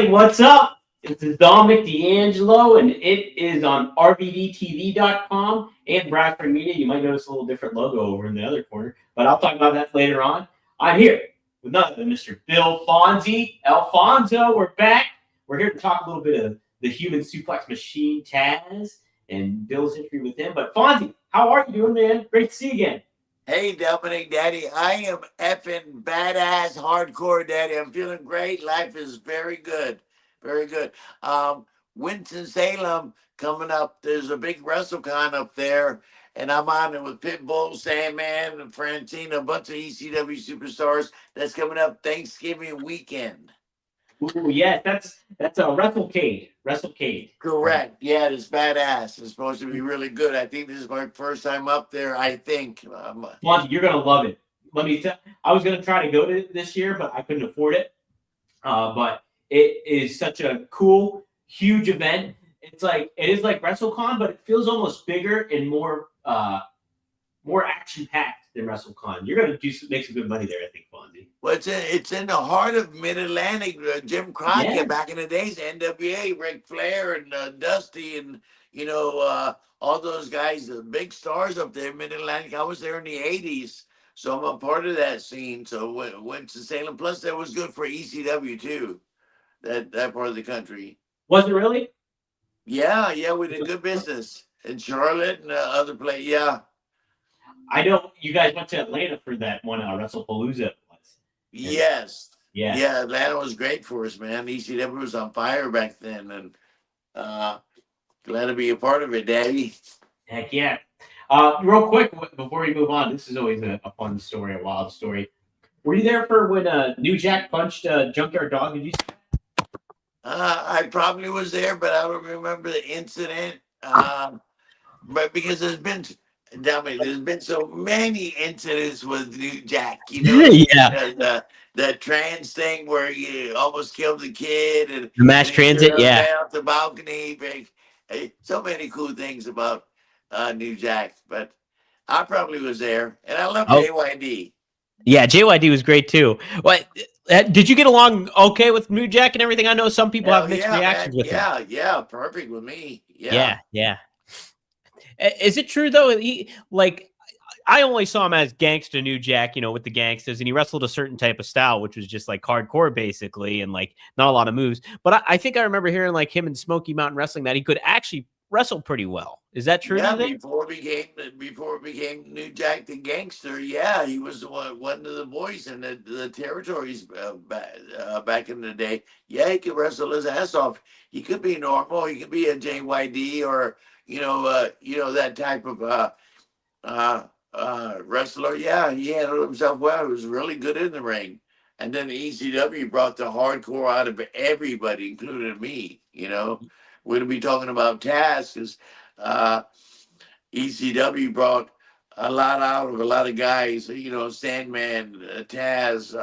everybody, what's up? This is Dominic DeAngelo, and it is on rvdtv.com and Bradford Media. You might notice a little different logo over in the other corner, but I'll talk about that later on. I'm here with none other than Mr. Bill Fonzie. Alfonso, we're back. We're here to talk a little bit of the human suplex machine, Taz, and Bill's history with him. But Fonzie, how are you doing, man? Great to see you again. Hey, Dominic, Daddy, I am effing badass hardcore, Daddy. I'm feeling great. Life is very good. Very good. Winston-Salem coming up. There's a big WrestleCon up there, and I'm on it with Pitbull, Sandman, and Francine, a bunch of ECW superstars. That's coming up Thanksgiving weekend. Ooh, yes, that's a WrestleCade. WrestleCade. Correct. Yeah, it's badass. It's supposed to be really good. I think this is my first time up there. I think. Fonzie, you're gonna love it. Let me tell. I was gonna try to go to this year, but I couldn't afford it. But it is such a cool, huge event. It is like WrestleCon, but it feels almost bigger and more action packed than WrestleCon. You're gonna make some good money there, I think, Fonzie. Well, it's in the heart of Mid-Atlantic. Jim Crockett back in the days, NWA, Ric Flair, and Dusty, and all those guys, the big stars up there, Mid-Atlantic. I was there in the '80s, so I'm a part of that scene. So went to Salem. Plus, that was good for ECW too. That part of the country. Was it really? Yeah, we did good business in Charlotte and other places. Yeah. I know you guys went to Atlanta for that one WrestlePalooza. Yes. Yeah, Atlanta was great for us, man. ECW was on fire back then, and glad to be a part of it, Daddy. Heck yeah. Real quick, before we move on, this is always a fun story, a wild story. Were you there for when New Jack punched Junkyard Dog? Did you see that? I probably was there, but I don't remember the incident. But because there's been so many incidents with New Jack, that trans thing where he almost killed the kid and the mass transit, off the balcony. So many cool things about New Jack, but I probably was there, and I love JYD. Yeah, JYD was great too. What did you get along okay with New Jack and everything? I know some people have mixed reactions with him. Yeah, perfect with me. Yeah. Is it true though? I only saw him as Gangsta New Jack, with the gangsters, and he wrestled a certain type of style, which was just like hardcore basically, and like not a lot of moves. But I think I remember hearing like him and Smoky Mountain Wrestling that he could actually wrestle pretty well. Is that true? Yeah, before it became New Jack the Gangster, yeah, he was one of the boys in the territories back in the day. Yeah, he could wrestle his ass off. He could be normal. He could be a JYD or that type of wrestler. Yeah, he handled himself well. He was really good in the ring. And then the ECW brought the hardcore out of everybody, including me. We're going to be talking about Taz because ECW brought a lot out of a lot of guys. Sandman, Taz,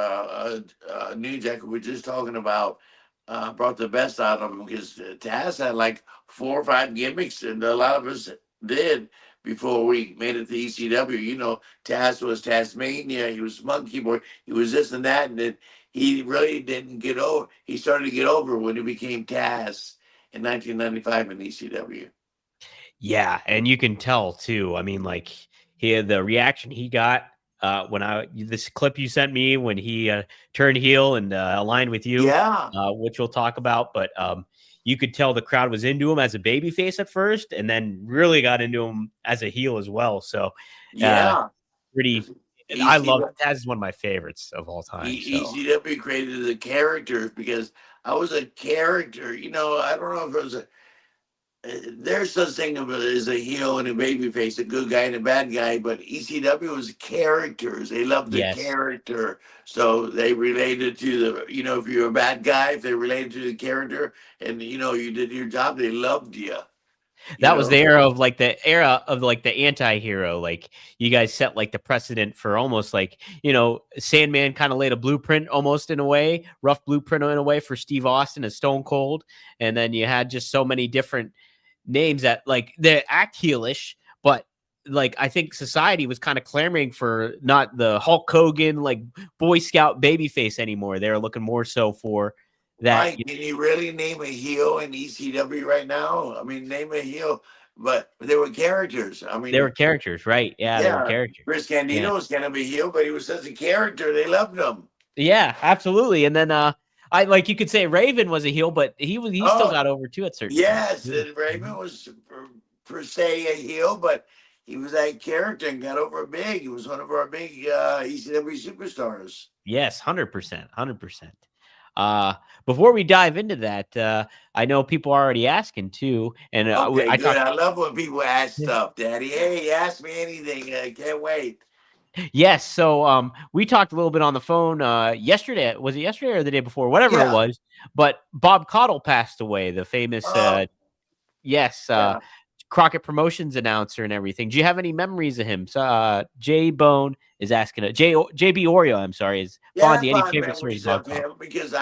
New Jack, we were just talking about, brought the best out of him because Taz had like 4 or 5 gimmicks, and a lot of us did before we made it to ECW. Taz was Tasmania, he was Monkey Boy, he was this and that, and then he really didn't get over. He started to get over when he became Taz in 1995 in ECW. Yeah, and you can tell too. I mean, like the reaction he got when this clip you sent me when he turned heel and aligned with you, which we'll talk about, but you could tell the crowd was into him as a babyface at first, and then really got into him as a heel as well. So, pretty. I love Taz is one of my favorites of all time. ECW created the characters because I was a character. I don't know if it was there's such thing as a heel and a babyface, a good guy and a bad guy, but ECW was characters. They loved the character, so they related to the. If you're a bad guy, if they related to the character, and you did your job, they loved you. That was the era of the anti-hero. Like you guys set like the precedent for almost like, Sandman kind of laid a blueprint almost in a way, rough blueprint in a way for Steve Austin as Stone Cold. And then you had just so many different names that like they act heelish, but like I think society was kind of clamoring for not the Hulk Hogan, like Boy Scout babyface anymore. They were looking more so for that Mike, can you really name a heel in ECW right now? I mean, name a heel, but they were characters. I they mean, were characters, right? Yeah, they were yeah, characters. Chris Yeah. Candido was kind of a heel, but he was such a character. They loved him. Yeah, absolutely. And then I like you could say Raven was a heel, but he still Oh, got over too at certain points. yes, Too. and Raven was per se a heel, but he was that character and got over big. He was one of our big ECW superstars. Yes, 100%, 100%. Before we dive into that, I know people are already asking too, and Okay, I good. talked. I love when people ask stuff, Daddy. Hey, ask me anything. I can't wait. Yes, so we talked a little bit on the phone yesterday. Was it yesterday or the day before? Whatever it Yeah. was. But Bob Caudle passed away, the famous yes, Yeah. Crockett Promotions announcer and everything. Do you have any memories of him? So, J Bone is asking it. JB Oreo, I'm sorry, is Yeah, Fonzie. Any fond favorite stories memories of Bob of Caudle? him because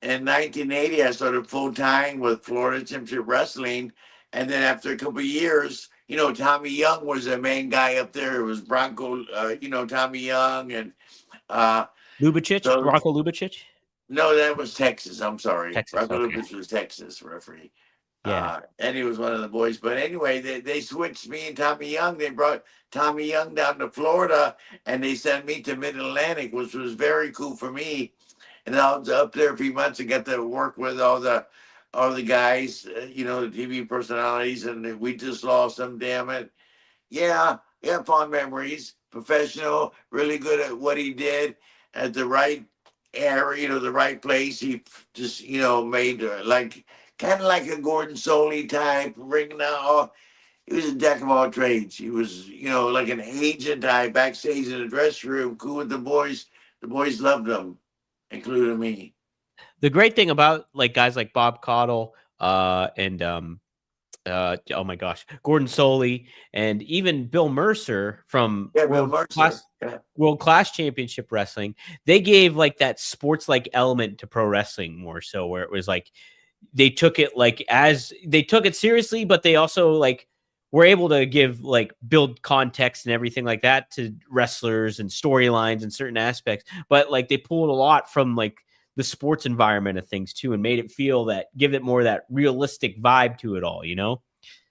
in 1980 I started full time with Florida Championship Wrestling, and then after a couple of years, Tommy Young was the main guy up there. It was Bronco, Tommy Young, and Lubitsch, so Bronco Lubitsch? no, that was Texas. I'm sorry, Texas, Bronco okay. Lubitsch was Texas referee. Yeah. And he was one of the boys. But anyway, they switched me and Tommy Young. They brought Tommy Young down to Florida, and they sent me to Mid Atlantic, which was very cool for me. And I was up there a few months and got to work with all the guys, the TV personalities, and we just lost them. Damn it! Yeah, fond memories. Professional, really good at what he did at the right area, the right place. He just, made like kind of like a Gordon Soley type, ring now. He was a jack of all trades. He was, like an agent type backstage in the dressing room, cool with the boys. The boys loved him, including me. The great thing about like guys like Bob Caudle and oh my gosh, Gordon Soley and even Bill Mercer from Yeah, Bill Mercer. Yeah. World Class Championship Wrestling, they gave like that sports like element to pro wrestling more so, where it was like they took it like as they took it seriously, but they also like were able to give like build context and everything like that to wrestlers and storylines and certain aspects. But like they pulled a lot from like the sports environment of things too, and made it feel that give it more that realistic vibe to it all, you know?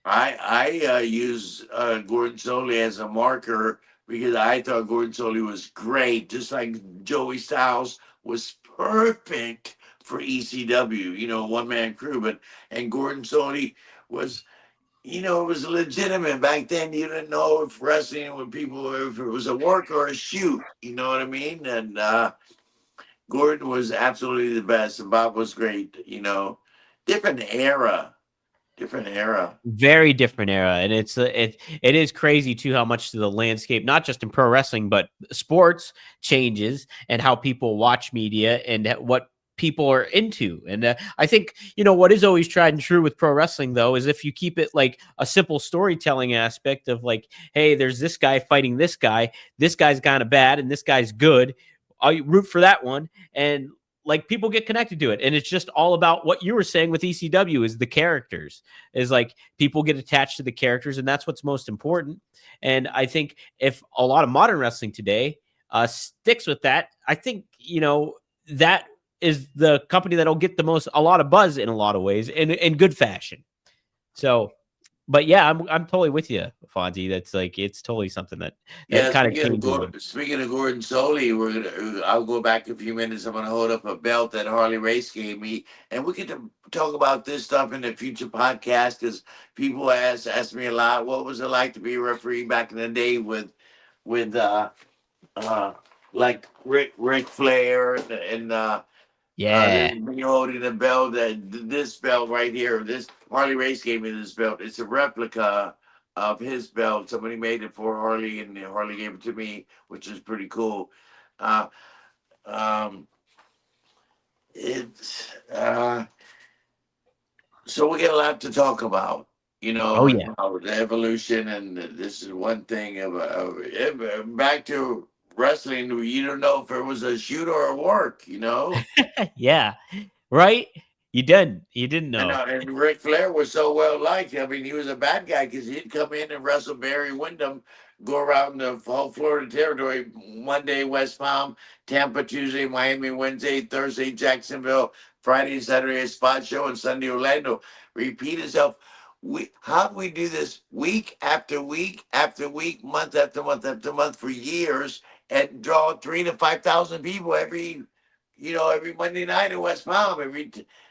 I use Gordon Soley as a marker because I thought Gordon Soley was great, just like Joey Styles was perfect for ECW, one man crew. And Gordon Soley was, it was legitimate back then. You didn't know if wrestling with people, if it was a work or a shoot. You know what I mean? And Gordon was absolutely the best, and Bob was great. Different era. Different era. Very different era, and it is crazy too how much the landscape, not just in pro wrestling, but sports changes and how people watch media and what people are into. And I think what is always tried and true with pro wrestling though is if you keep it like a simple storytelling aspect of like, hey, there's this guy fighting this guy's kind of bad, and this guy's good. I root for that one, and like people get connected to it, and it's just all about what you were saying with ECW is the characters, is like people get attached to the characters, and that's what's most important. And I think if a lot of modern wrestling today sticks with that, I think that is the company that'll get a lot of buzz in a lot of ways in good fashion. So but yeah, I'm totally with you, Fonzie. That's like it's totally something that Yeah, kind of changes. speaking of Gordon Soley, I'll go back a few minutes. I'm gonna hold up a belt that Harley Race gave me, and we get to talk about this stuff in the future podcast because people ask me a lot. What was it like to be a referee back in the day with like Ric Flair and Yeah. me holding the belt, this belt right here. This Harley Race gave me this belt. It's a replica of his belt. Somebody made it for Harley, and Harley gave it to me, which is pretty cool. Uh, um, it's so we get a lot to talk about, Oh yeah. about the evolution, and this is one thing back to wrestling. You don't know if it was a shoot or a work. Yeah. Right? You didn't know. And Ric Flair was so well liked. I mean, he was a bad guy because he'd come in and wrestle Barry Windham go around the whole Florida territory. Monday, West Palm, Tampa, Tuesday, Miami, Wednesday, Thursday, Jacksonville, Friday, Saturday, a spot show, and Sunday, Orlando. Repeat itself. How do we do this week after week after week, month after month after month for years, and draw 3,000 to 5,000 people every Monday night in West Palm?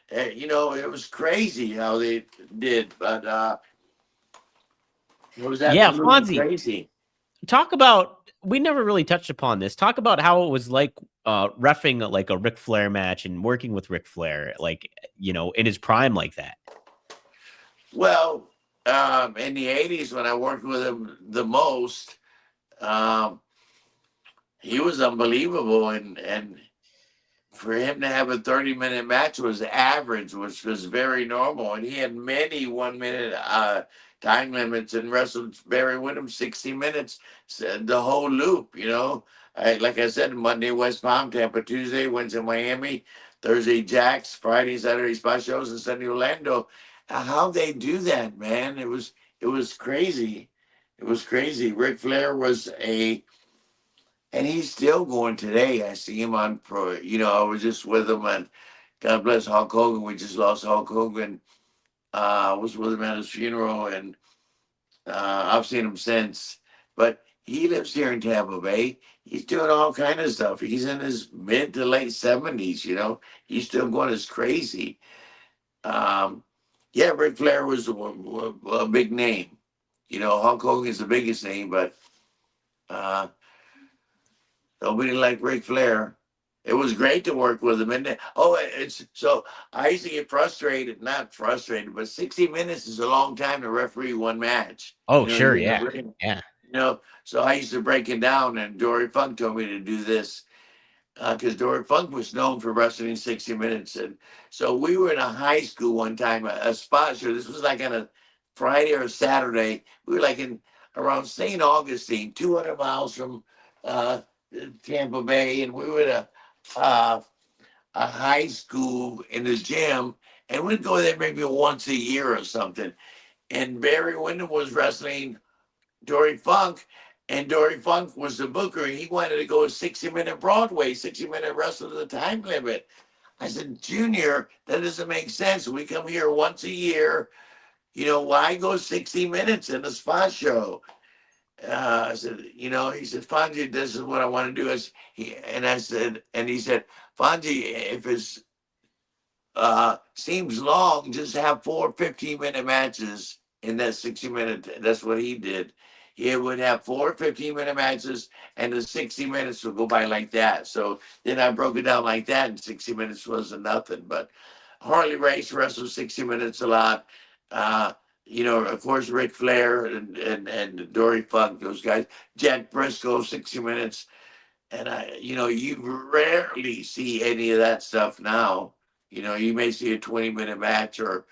It was crazy how they did, but it was absolutely crazy. Talk about, we never really touched upon this. Talk about how it was like reffing like a Ric Flair match and working with Ric Flair, like, in his prime like that. Well, in the 80s when I worked with him the most, he was unbelievable, and for him to have a 30-minute match was average, which was very normal. And he had many 1-minute time limits and wrestled Barry Windham 60 minutes, the whole loop, like I said, Monday, West Palm, Tampa, Tuesday, Wednesday, Miami, Thursday, Jacks, Friday, Saturday, spot shows, and Sunday, Orlando. How they do that, man. It was crazy. It was crazy. Ric Flair was and he's still going today. I see him on pro. I was just with him, and God bless Hulk Hogan. We just lost Hulk Hogan. I was with him at his funeral, and I've seen him since. But he lives here in Tampa Bay. He's doing all kind of stuff. He's in his mid to late 70s. He's still going as crazy. Yeah, Ric Flair was a big name. Hulk Hogan is the biggest name, but nobody like Ric Flair. It was great to work with him. And I used to get frustrated, not frustrated, but 60 minutes is a long time to referee one match. Oh, sure. Yeah. Yeah. So I used to break it down, and Dory Funk told me to do this because Dory Funk was known for wrestling 60 minutes. And so we were in a high school one time, a spot show. This was like on a Friday or a Saturday. We were like around St. Augustine, 200 miles from Tampa Bay, and we were at a high school in the gym, and we'd go there maybe once a year or something. And Barry Windham was wrestling Dory Funk, and Dory Funk was the booker, and he wanted to go a 60-minute Broadway, 60-minute wrestle to the time limit. I said, Junior, that doesn't make sense. We come here once a year. Why go 60 minutes in a spot show? I said, he said, Fonzie, this is what I want to do. He said, Fonzie, if it seems long, just have 4 15-minute matches in that 60-minute. That's what he did. He would have 4 15-minute matches, and the 60 minutes would go by like that. So then I broke it down like that, and 60 minutes wasn't nothing. But Harley Race wrestled 60 minutes a lot. Of course, Ric Flair and Dory Funk, those guys. Jack Briscoe, 60 minutes. And you rarely see any of that stuff now. You may see a 20-minute match or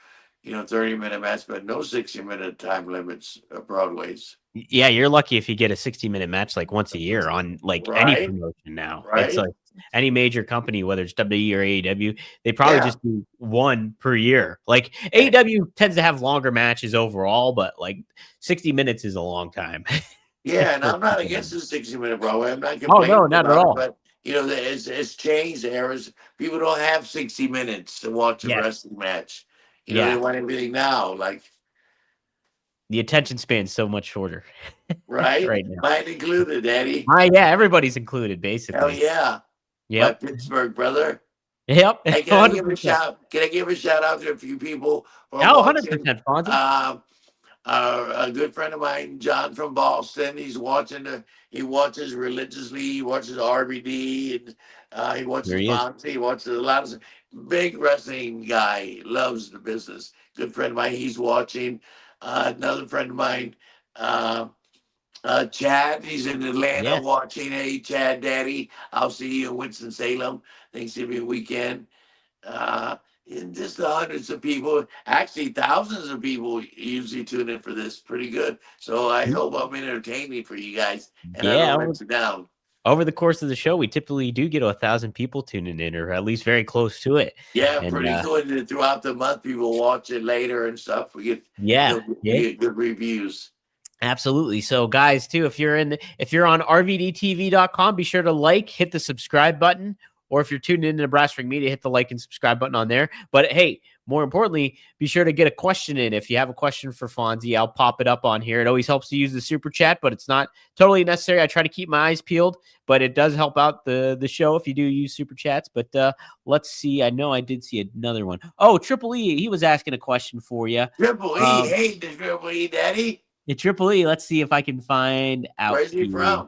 30-minute match, but no 60-minute time limits Broadways. Yeah, you're lucky if you get a 60-minute match like once a year on like any promotion now. Right. It's like any major company, whether it's WWE or AEW, they probably just do one per year. Like AEW tends to have longer matches overall, but like 60 minutes is a long time. Yeah, and I'm not against the 60-minute Broadway. I'm not complaining. Oh, no, not at all. But it's changed eras. People don't have 60 minutes to watch a wrestling match. They want everything now. Like the attention span's so much shorter. Right? Right now. Mine included, Daddy. Yeah, everybody's included, basically. Hell yeah. Yep. My Pittsburgh brother. Yep. Hey, can I give a shout out to a few people? 100%, Fonzie. A good friend of mine, John from Boston, he watches religiously. He watches RVD, and he watches Fonzie. He watches a lot of big wrestling guy. Loves the business. Good friend of mine, he's watching. Another friend of mine, Chad, he's in Atlanta watching. Hey, Chad, Daddy, I'll see you in Winston-Salem Thanksgiving weekend. Just the hundreds of people, actually thousands of people usually tune in for this. Pretty good. So I hope I'm entertaining for you guys, and I don't let you down. Over the course of the show, we typically do get 1,000 people tuning in, or at least very close to it. Yeah, and, pretty good. And throughout the month, people watch it later and stuff. We get good reviews. Absolutely. So guys, too, if you're on rvdtv.com, be sure to hit the subscribe button, or if you're tuning into Brass Ring Media, hit the like and subscribe button on there. But hey, more importantly, be sure to get a question in. If you have a question for Fonzie, I'll pop it up on here. It always helps to use the super chat, but it's not totally necessary. I try to keep my eyes peeled, but it does help out the show if you do use super chats. But let's see. I know I did see another one. Oh, Triple E, he was asking a question for you. Triple E, hey, the Triple E, Daddy. Yeah, Triple E. Let's see if I can find out. Where's he from?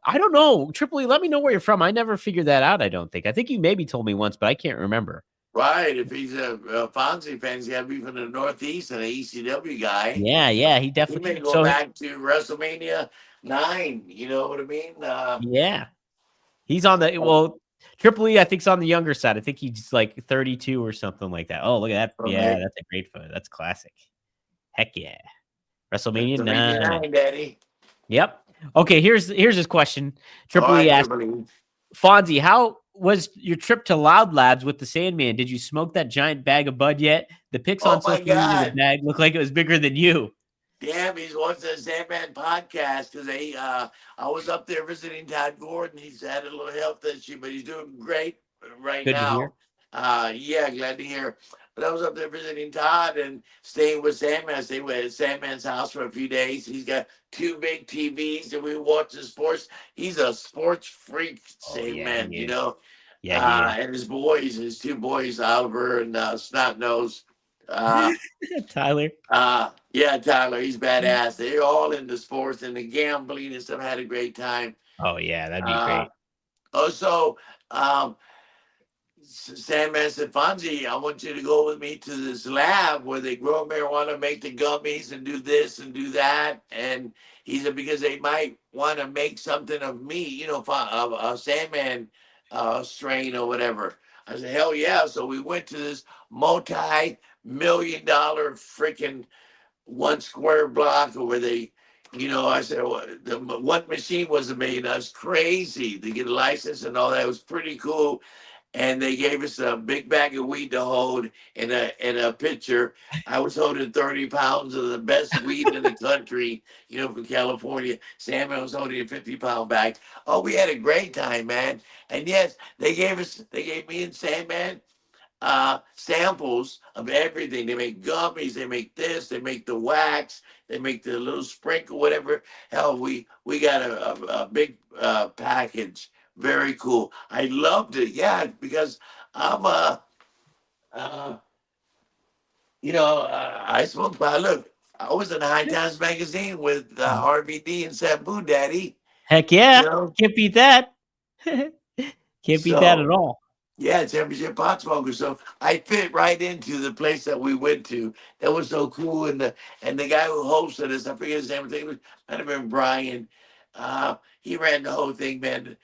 I don't know. Triple E, let me know where you're from. I never figured that out, I don't think. I think you maybe told me once, but I can't remember. Right. If he's a Fonzie fan, he's got to be from the Northeast and an ECW guy. Yeah, he definitely. He may go back to WrestleMania 9. You know what I mean? Yeah. He's on the, Triple E, I think, is on the younger side. I think he's like 32 or something like that. Oh, look at that. Yeah, that's a great photo. That's classic. Heck yeah. WrestleMania 9. Daddy. Yep. Okay, here's his question. Triple E asked, Fonzie, how was your trip to Loud Labs with the Sandman? Did you smoke that giant bag of bud yet? The pics on social media, the bag looked like it was bigger than you. Damn, he's watching the Sandman podcast because I was up there visiting Todd Gordon. He's had a little health issue, but he's doing great right now. Yeah, glad to hear. But I was up there visiting Todd and staying with Sandman. I stayed at Sandman's house for a few days. He's got 2 big TVs and we watch the sports. He's a sports freak, Sandman, you know. Yeah, and his 2 boys, Oliver and Snot Nose. Tyler. Yeah, Tyler, he's badass. They're all into sports and the gambling and stuff. Had a great time. Oh yeah, that'd be great. Also, Sandman said, Fonzie, I want you to go with me to this lab where they grow marijuana, make the gummies, and do this and do that. And he said, because they might want to make something of me, you know, a Sandman strain or whatever. I said, hell yeah. So we went to this multi-million-dollar freaking 1 square block where they, you know, I said, well, the one machine was $1 million. That's crazy to get a license and all that. It was pretty cool. And they gave us a big bag of weed to hold in a pitcher. I was holding 30 pounds of the best weed in the country, you know, from California. Sandman was holding a 50-pound bag. Oh, we had a great time, man. And yes, they gave me and Sandman samples of everything. They make gummies, they make this, they make the wax, they make the little sprinkle, whatever. Hell, we got a big package. Very cool. I loved it. Yeah, because I'm I smoke pot. Look, I was in High Times magazine with RVD and Sabu, Daddy. Heck yeah. You know? Can't beat that. Can't beat that at all. Yeah, championship pot smoker. So I fit right into the place that we went to. That was so cool. And the guy who hosted us, I forget his name, I think it was, might have been Brian. He ran the whole thing, man.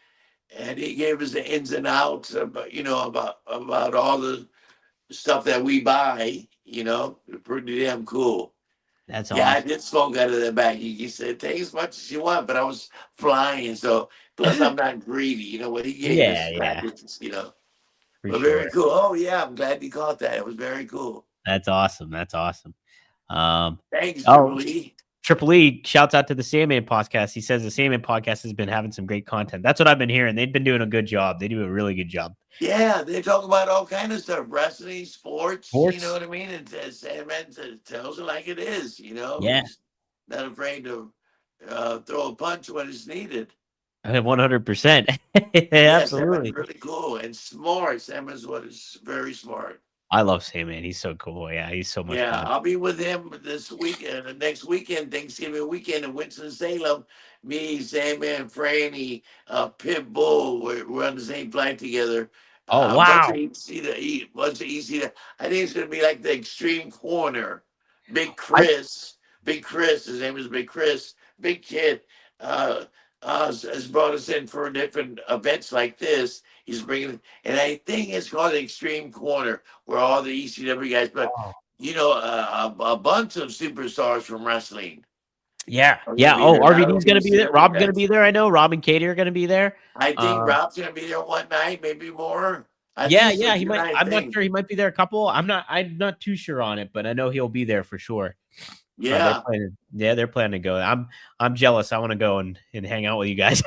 And he gave us the ins and outs about, you know, about all the stuff that we buy, you know. Pretty damn cool. That's awesome. Yeah, I did smoke out of the bag. He said, take as much as you want, but I was flying, so plus I'm not greedy, you know what he gave us packages, you know. But very cool. Oh yeah, I'm glad you caught that. It was very cool. That's awesome. That's awesome. Thanks, Julie. Triple E shouts out to the Sandman podcast. He says the Sandman podcast has been having some great content. That's what I've been hearing. They've been doing a good job. They do a really good job. Yeah, they talk about all kind of stuff, wrestling, sports. You know what I mean? And Sandman tells it like it is, you know? Yeah. He's not afraid to throw a punch when it's needed. 100%. Absolutely. Really cool and smart. Sandman's very smart. I love Sandman. He's so cool. Yeah, he's so much fun. I'll be with him this weekend, next weekend, Thanksgiving weekend in Winston-Salem. Me, Sandman, Franny, Pitbull, we're on the same flight together. Oh, wow. Bunch of EC. I think it's going to be like the Extreme Corner. Big Chris, his name is Big Chris, Big Kid, has brought us in for different events like this. He's bringing, and I think it's called the Extreme Corner, where all the ECW guys, but you know, a bunch of superstars from wrestling. Yeah. Oh, RVD's going to be there. Rob's going to be there. I know Rob and Katie are going to be there. I think Rob's going to be there one night, maybe more. Yeah. He might. I'm not sure. He might be there a couple. I'm not too sure on it, but I know he'll be there for sure. Yeah. They're planning to go. I'm jealous. I want to go and hang out with you guys.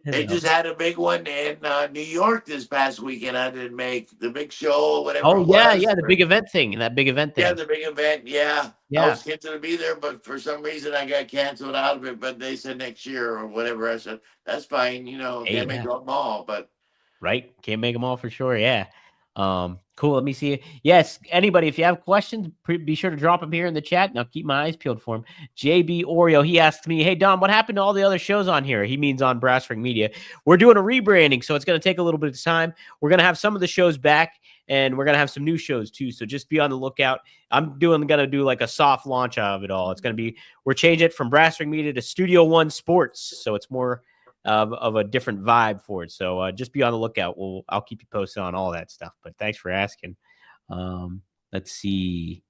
They just had a big one in New York this past weekend. I didn't make the big show, whatever it was. The big event thing. That big event thing. Yeah, the big event. Yeah. Yeah. I was scheduled to be there, but for some reason I got canceled out of it. But they said next year or whatever. I said, that's fine. Can't make them all, but. Right. Can't make them all for sure. Yeah. Cool. Let me see. Yes. Anybody, if you have questions, be sure to drop them here in the chat. And I'll keep my eyes peeled for them. JB Oreo, he asked me, hey, Dom, what happened to all the other shows on here? He means on Brass Ring Media. We're doing a rebranding, so it's going to take a little bit of time. We're going to have some of the shows back, and we're going to have some new shows too. So just be on the lookout. I'm going to do like a soft launch of it all. It's going to be, we're changing it from Brass Ring Media to Studio One Sports. So it's more of a different vibe for it. So just be on the lookout. I'll keep you posted on all that stuff. But thanks for asking. Let's see.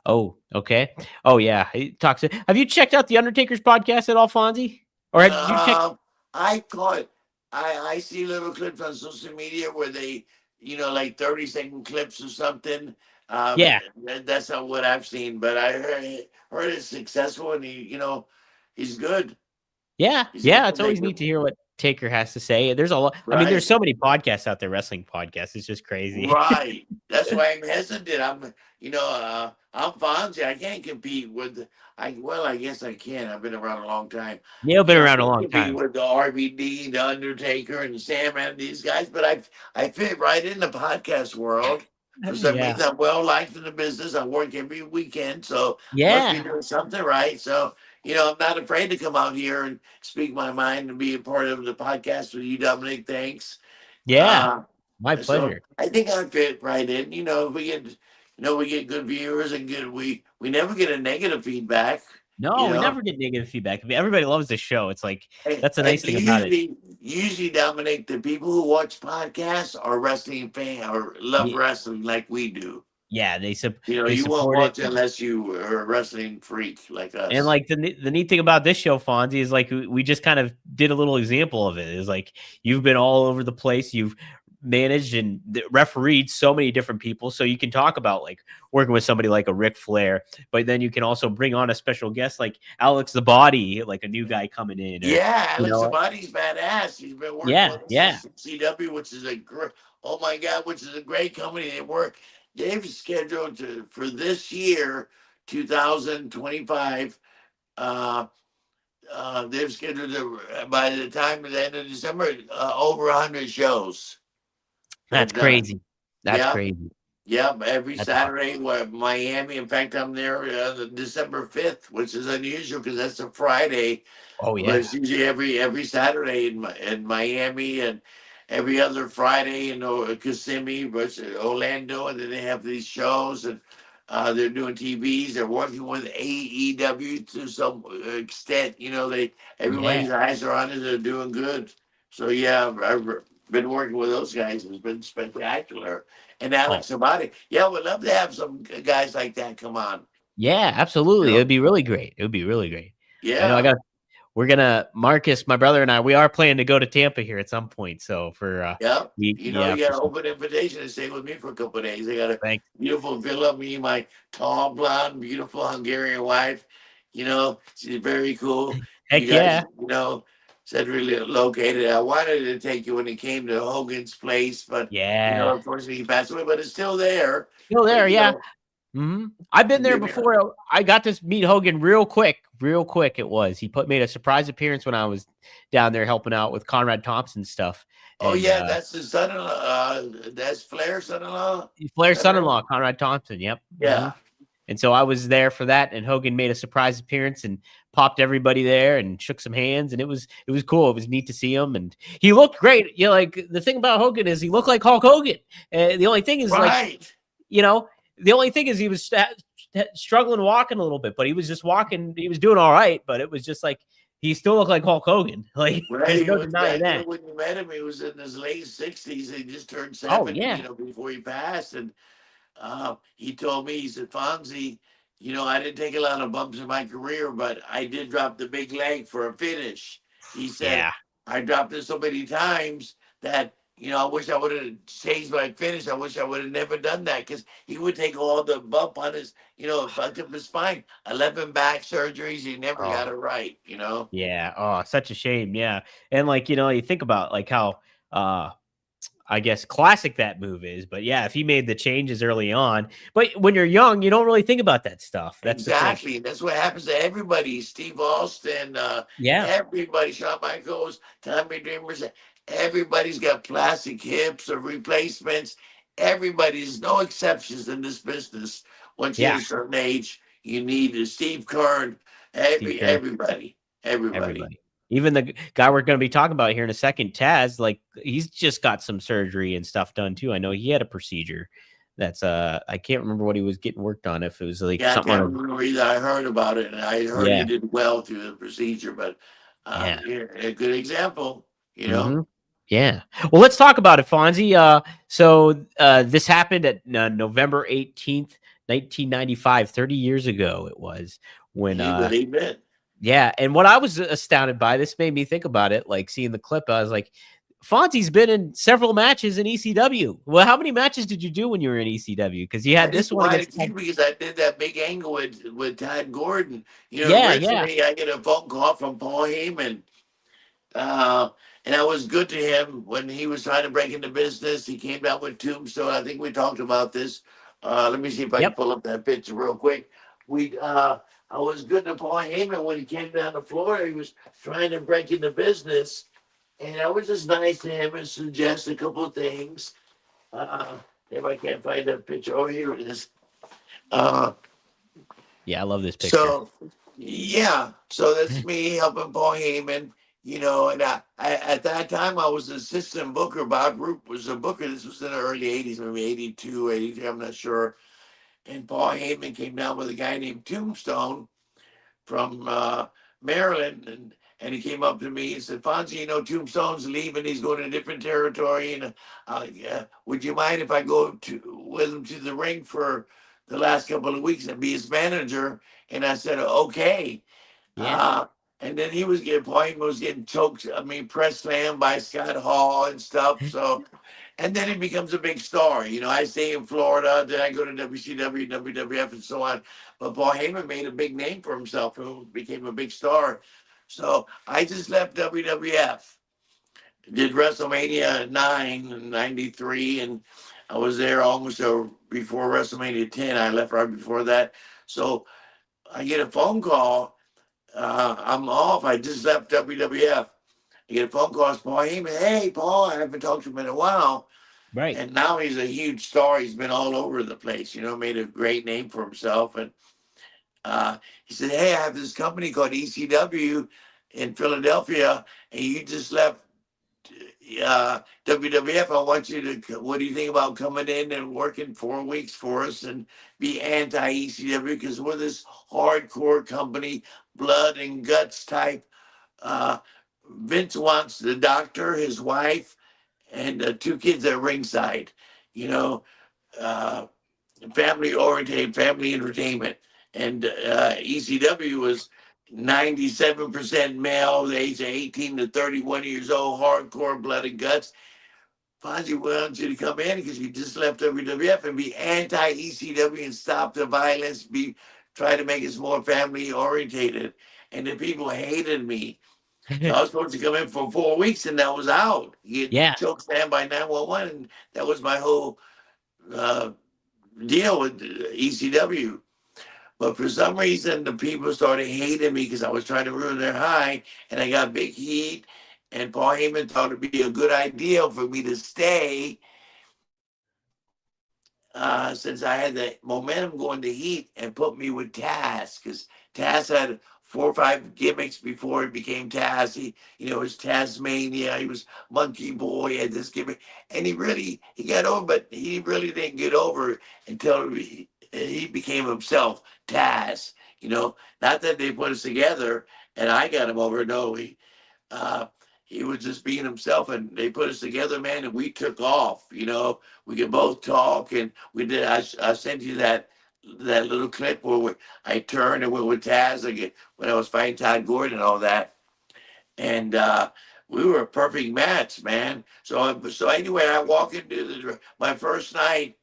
Oh, okay. Oh yeah. He talks. Have you checked out the Undertaker's podcast at all, Fonzie? Or did you check? I caught. I see little clips on social media where they, like 30-second clips or something. Yeah. That's not what I've seen, but I heard it's successful and he's good. Yeah. It's always neat to hear what Taker has to say. There's a lot. Right. I mean, there's so many podcasts out there, wrestling podcasts. It's just crazy. Right. That's why I'm hesitant. I'm Fonzie. I can't compete with. I guess I can. I've been around a long time. Yeah, I've been around a long time. With the RVD, the Undertaker, and Sam and these guys, but I fit right in the podcast world. For some reason, I'm well liked in the business. I work every weekend, so must be doing something right. So. I'm not afraid to come out here and speak my mind and be a part of the podcast with you, Dominic. Thanks. Yeah, my pleasure. So I think I fit right in. If we get, we get good viewers and good. We never get a negative feedback. No, we never get negative feedback. Everybody loves the show. It's like that's a nice thing about it. Usually, Dominic, the people who watch podcasts are wrestling fans or love wrestling like we do. Yeah, they you won't watch it unless you are a wrestling freak like us. And like the neat thing about this show, Fonzie, is like we just kind of did a little example of it. Is like you've been all over the place. You've managed and refereed so many different people, so you can talk about like working with somebody like a Ric Flair, but then you can also bring on a special guest like Alex the Body, like a new guy coming in. Alex the Body's badass. He's been working with CW, which is which is a great company. They've scheduled for this year, 2025. They've scheduled by the time of the end of December, over 100 shows. That's crazy. That's crazy. Yep, every Saturday, Miami. In fact, I'm there December 5th, which is unusual because that's a Friday. Oh yeah, but it's usually every Saturday in Miami and. Every other Friday in Kissimmee, Orlando, and then they have these shows, and they're doing TVs. They're working with AEW to some extent. Everybody's eyes are on it. They're doing good. So I've been working with those guys. It's been spectacular. And Alex Abadi, we'd love to have some guys like that come on. Yeah, absolutely. It'd be really great. Yeah. We're gonna Marcus, my brother, and I. We are planning to go to Tampa here at some point. So for you got an open invitation to stay with me for a couple of days. I got a beautiful villa. Me, my tall, blonde, beautiful Hungarian wife. She's very cool. Heck you guys, centrally located. I wanted to take you when it came to Hogan's place, but unfortunately he passed away. But it's still there. Mm-hmm. I've been there before. I got to meet Hogan real quick. It was. He made a surprise appearance when I was down there helping out with Conrad Thompson stuff. Oh, and, that's his son-in-law. That's Flair's son-in-law? Flair's son-in-law, Conrad Thompson. Yep. Yeah. Mm-hmm. And so I was there for that, and Hogan made a surprise appearance and popped everybody there and shook some hands, and it was cool. It was neat to see him, and he looked great. Like the thing about Hogan is he looked like Hulk Hogan. The only thing is the only thing is he was struggling walking a little bit, but he was just walking. He was doing all right, but it was just like he still looked like Hulk Hogan. Like there's no denying that. When you met him, he was in his late 60s. He just turned 70, before he passed. And he told me, he said, Fonzie, I didn't take a lot of bumps in my career, but I did drop the big leg for a finish. He said, I dropped it so many times that I wish I would have changed my finish. I wish I would have never done that because he would take all the bump on his, fucked up his spine. 11 back surgeries. He never got Oh, it right. yeah. Oh, such a shame. Yeah. And like, you think about like how uh I guess classic that move is, but yeah, if he made the changes early on, but when you're young, you don't really think about that stuff. That's the thing. Exactly. That's what happens to everybody. Steve Austin, Yeah. everybody, Shawn Michaels, Tommy Dreamers, everybody's got plastic hips or replacements. Everybody's no exceptions in this business. Once you hit Yeah. a certain age, you need a Steve Kern, Steve Kerr, everybody. everybody. Even the guy we're going to be talking about here in a second, Taz, like he's just got some surgery and stuff done too. I know he had a procedure that's I can't remember what he was getting worked on, if it was like Yeah, I something can't on remember either. I heard about it and I heard he yeah. did well through the procedure, but Yeah. yeah, a good example. Hmm. Yeah. Well, let's talk about it, Fonzie. This happened at November 18th, 1995, 30 years ago it was when He believed it. yeah, and what I was astounded by, this made me think about it, like seeing the clip, I was like, Fonzie's been in several matches in ECW. Well, how many matches did you do when you were in ECW? Because you I had this did one quite a against few because I did that big angle with Todd Gordon. yeah, yeah. Originally I get a phone call from Paul Heyman, uh, and I was good to him when he was trying to break into business. He came down with Tombstone. I think we talked about this. Let me see if I can Yep. pull up that picture real quick. I was good to Paul Heyman when he came down the floor. He was trying to break into business, and I was just nice to him and suggest a couple of things. Uh, if I can't find that picture, oh here it is. Uh, Yeah, I love this picture. so yeah, so that's me helping Paul Heyman, and I at that time I was assistant booker. Bob Roop was a booker. This was in the early 80s, maybe 82, 83, I'm not sure. And Paul Heyman came down with a guy named Tombstone from Maryland, and he came up to me and said, "Fonzie, Tombstone's leaving. He's going to a different territory, and would you mind if I go with him to the ring for the last couple of weeks and be his manager?" And I said, "Okay." Yeah. Uh, and then Paul Heyman was getting choked. I mean, press slam by Scott Hall and stuff. So and then he becomes a big star. I stay in Florida, then I go to WCW, WWF, and so on. But Paul Heyman made a big name for himself and became a big star. So I just left WWF, did WrestleMania 9 in 93, and I was there almost before WrestleMania 10. I left right before that. So I get a phone call. I'm off. I just left WWF. I get a phone call. It's Paul Heyman. Hey, Paul, I haven't talked to him in a while. Right. And now he's a huge star. He's been all over the place, made a great name for himself. And he said, "Hey, I have this company called ECW in Philadelphia, and you just left WWF. I want you to, what do you think about coming in and working 4 weeks for us and be anti ECW? Because we're this hardcore company, blood and guts type. Uh, Vince wants the doctor, his wife, and two kids at ringside. You know, uh, family oriented, family entertainment, and ECW was 97% male, the age of 18 to 31 years old, hardcore blood and guts. Fonzie wants you to come in because you just left WWF and be anti ECW and stop the violence. Try to make us more family orientated. And the people hated me. So I was supposed to come in for 4 weeks, and that was out. Get Yeah. choked down by 911, and that was my whole uh, deal with ECW. But for some reason, the people started hating me because I was trying to ruin their high, and I got big heat. And Paul Heyman thought it'd be a good idea for me to stay since I had the momentum going to Heat and put me with Taz because Taz had 4 or 5 gimmicks before he became Taz. He was Tasmania. He was Monkey Boy. He had this gimmick, and he got over, but he really didn't get over until he became himself, Taz. Not that they put us together and I got him over. No, uh, he was just being himself, and they put us together, man, and we took off. We could both talk, and we did. I sent you that little clip where I turned and went with Taz again when I was fighting Todd Gordon and all that, and we were a perfect match, man. So anyway, I walk into my first night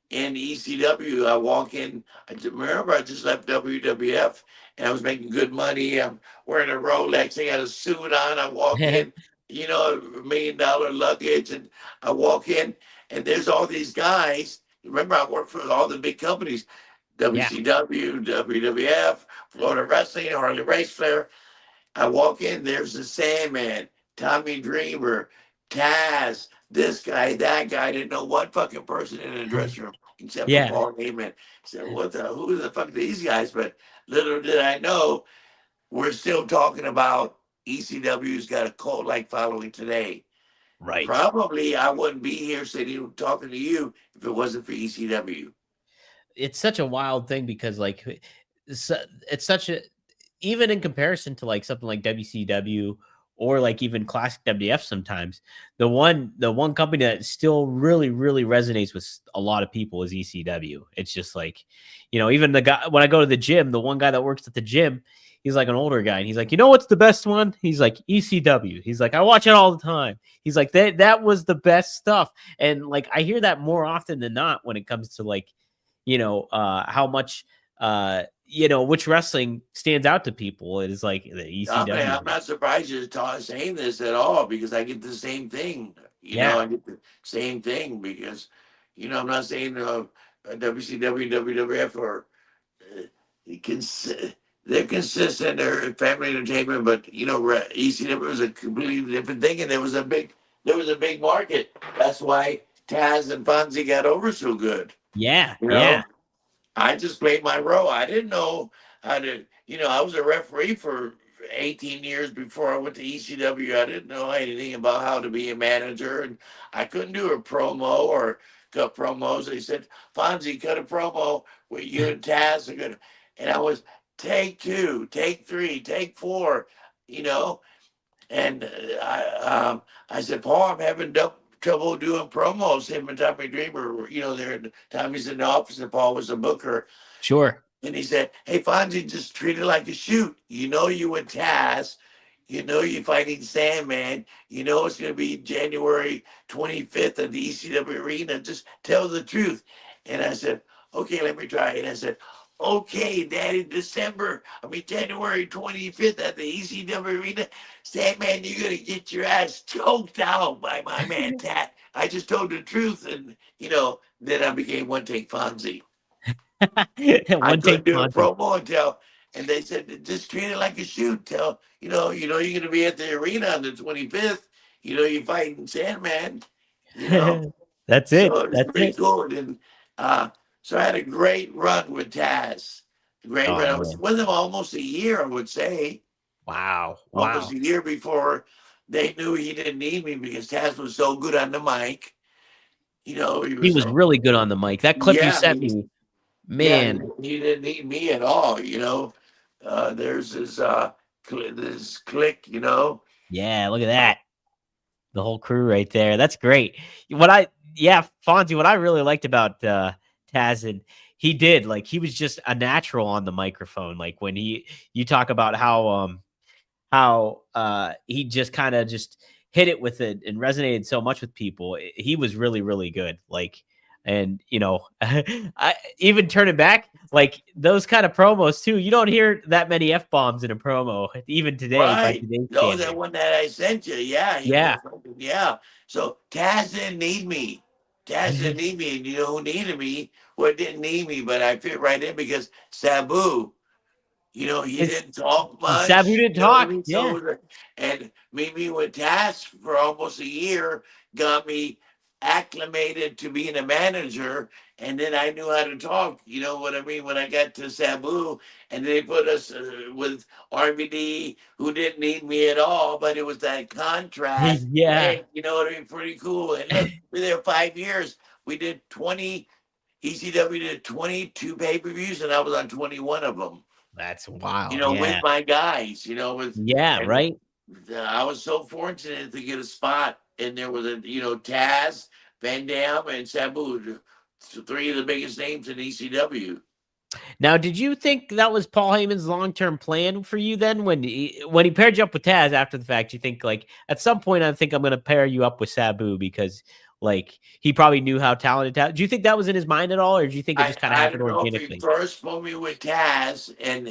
in ECW. I walk in. Remember, I just left WWF, and I was making good money. I'm wearing a Rolex. I got a suit on. I walk in, $1 million luggage, and I walk in, and there's all these guys. Remember, I worked for all the big companies: Yeah. WCW, WWF, Florida Wrestling, Harley Race Flair. I walk in, there's the Sandman, Tommy Dreamer, Taz, this guy, that guy. I didn't know one fucking person in the dressing room except for Yeah. Paul Heyman. I said, who the fuck are these guys? But little did I know, we're still talking about ECW's got a cult like following today. Right. Probably I wouldn't be here sitting talking to you if it wasn't for ECW. It's such a wild thing because like it's such a, even in comparison to like something like WCW or like even classic WF, sometimes the one company that still really resonates with a lot of people is ECW. It's just like, even the guy, when I go to the gym, the one guy that works at the gym, he's like an older guy, and he's like, what's the best one? He's like, ECW. He's like, I watch it all the time. He's like, that was the best stuff. And like, I hear that more often than not when it comes to like, how much, which wrestling stands out to people. It is like the ECW. I'm not surprised you're saying this at all, because I get the same thing. Yeah. I get the same thing because, I'm not saying WCW, WWF or uh, they're consistent. They're family entertainment, but ECW was a completely different thing, and there was a big market. That's why Taz and Fonzie got over so good. Yeah. You Yeah. know, I just played my role. I didn't know how to, I was a referee for 18 years before I went to ECW. I didn't know anything about how to be a manager, and I couldn't do a promo or cut promos. They said, Fonzie, cut a promo with you and Taz. And I was take 2, take 3, take 4, you know. And I said, Paul, I'm having trouble doing promos. Him and Tommy Dreamer, Tommy's in the office and Paul was the booker. Sure. And he said, hey, Fonzie, just treat it like a shoot. You with Taz. You're fighting Sandman. It's going to be January 25th at the ECW Arena. Just tell the truth. And I said, okay, let me try. And I said, okay, Daddy, January 25th at the ECW Arena. Sandman, you're going to get your ass choked out by my man, Tat. I just told the truth. And, then I became One Take Fonzie. I couldn't do a promo and they said, just treat it like a shoot. Tell, you're going to be at the arena on the 25th. You're fighting Sandman. That's it. So it's pretty cool. And so I had a great run with Taz. Great run. I was with him almost a year, I would say. Wow. Almost a year before they knew he didn't need me, because Taz was so good on the mic. He was really good on the mic. That clip you sent me, man. Yeah, he didn't need me at all. There's this click. Yeah, look at that. The whole crew right there. That's great. Fonzie, what I really liked about Taz, and he was just a natural on the microphone. Like when you talk about how he just kind of just hit it with it and resonated so much with people. He was really good. Like, and I even turning back, like those kind of promos too. You don't hear that many F-bombs in a promo even today. Right. No, that one that I sent you. Yeah. Yeah. So Taz didn't need me. And you know who needed me? Well, didn't need me, but I fit right in because Sabu. He didn't talk much. Sabu didn't talk. Yeah. And me with Taz for almost a year got me acclimated to being a manager, and then I knew how to talk. You know what I mean? When I got to Sabu, and they put us with RVD, who didn't need me at all, but it was that contrast. Yeah. Hey, you know what I mean? Pretty cool. And look, we were there 5 years. We did 20. ECW did 22 pay-per-views, and I was on 21 of them. That's wild. With my guys, right. I was so fortunate to get a spot, and there was Taz, Van Dam, and Sabu, 3 of the biggest names in ECW. Now, did you think that was Paul Heyman's long-term plan for you then when he paired you up with Taz after the fact? You think like at some point I think I'm going to pair you up with Sabu because like he probably knew how talented Taz. Do you think that was in his mind at all, or do you think it just kind of I happened don't know if he organically? first put me with Taz, and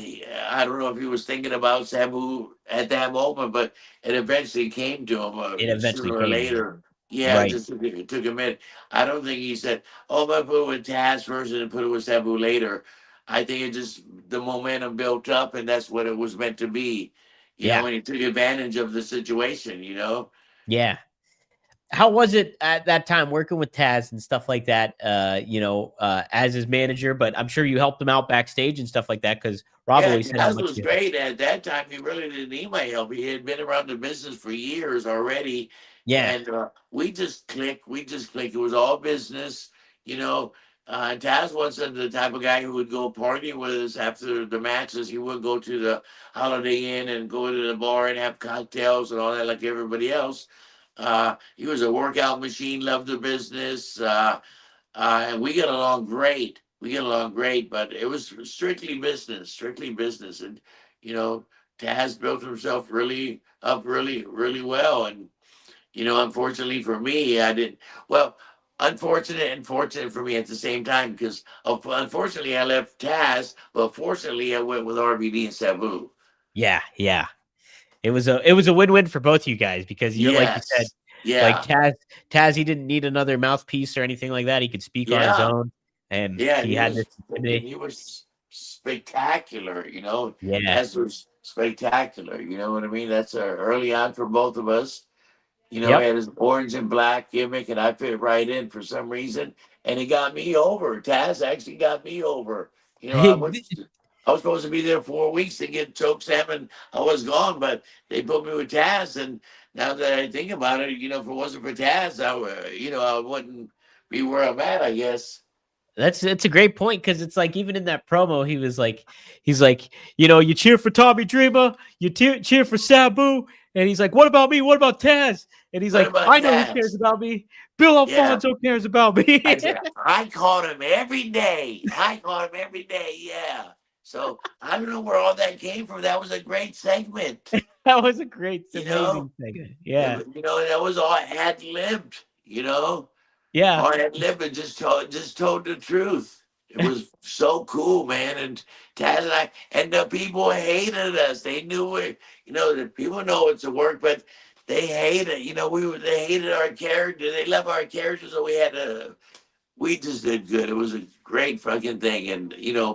I don't know if he was thinking about Sabu at that moment, but it eventually came to him It eventually sooner or came to you, later. Yeah, right? it took a minute. I don't think he said, "Oh, I'm gonna put it with Taz first and then put it with Sabu later." I think it just the momentum built up, and that's what it was meant to be. Yeah, And he took advantage of the situation. yeah. How was it at that time working with Taz and stuff like that? As his manager, but I'm sure you helped him out backstage and stuff like that because Rob Yeah, always said how Taz much was you. great. At that time, he really didn't need my help. He had been around the business for years already. Yeah, And we just clicked. We just clicked. It was all business, you know. And Taz wasn't the type of guy who would go party with us after the matches. He would go to the Holiday Inn and go to the bar and have cocktails and all that like everybody else. He was a workout machine, loved the business. And we get along great. We get along great, but it was strictly business. And, you know, Taz built himself really up really, really well. And, unfortunately for me, I didn't, well, unfortunate and fortunate for me at the same time, because unfortunately I left Taz, but fortunately I went with RVD and Sabu. yeah, yeah. It was a win-win for both you guys because you're like you said, Yes. like Yeah. Taz, he didn't need another mouthpiece or anything like that. He could speak on his Yeah. own, and Yeah, and he had this he intimidate. was spectacular. Yeah. As was spectacular. You know what I mean? That's early on for both of us. He Yep. had his orange and black gimmick, and I fit right in for some reason, and he got me over. Taz actually got me over. I was supposed to be there 4 weeks to get choke salmon. I was gone, but they put me with Taz, and now that I think about it, if it wasn't for Taz, I wouldn't be where I'm at. I guess. It's a great point because it's like even in that promo, he's like, you cheer for Tommy Dreamer, you cheer for Sabu, and he's like, what about me? What about Taz? And he's What like, about I know who cares Taz? about me. Bill Yeah. Alfonso cares about me. I said, I called him every day. I called him every day. Yeah. So I don't know where all that came from. That was a great segment. That was a great, You know, amazing segment. Yeah, that was all ad libbed. yeah, All ad libbed and just told the truth. It was so cool, man. And Taz and the people hated us. They knew it. The people know it's a work, but they hated. They hated our character. They loved our character, so we just did good. It was a great fucking thing. And,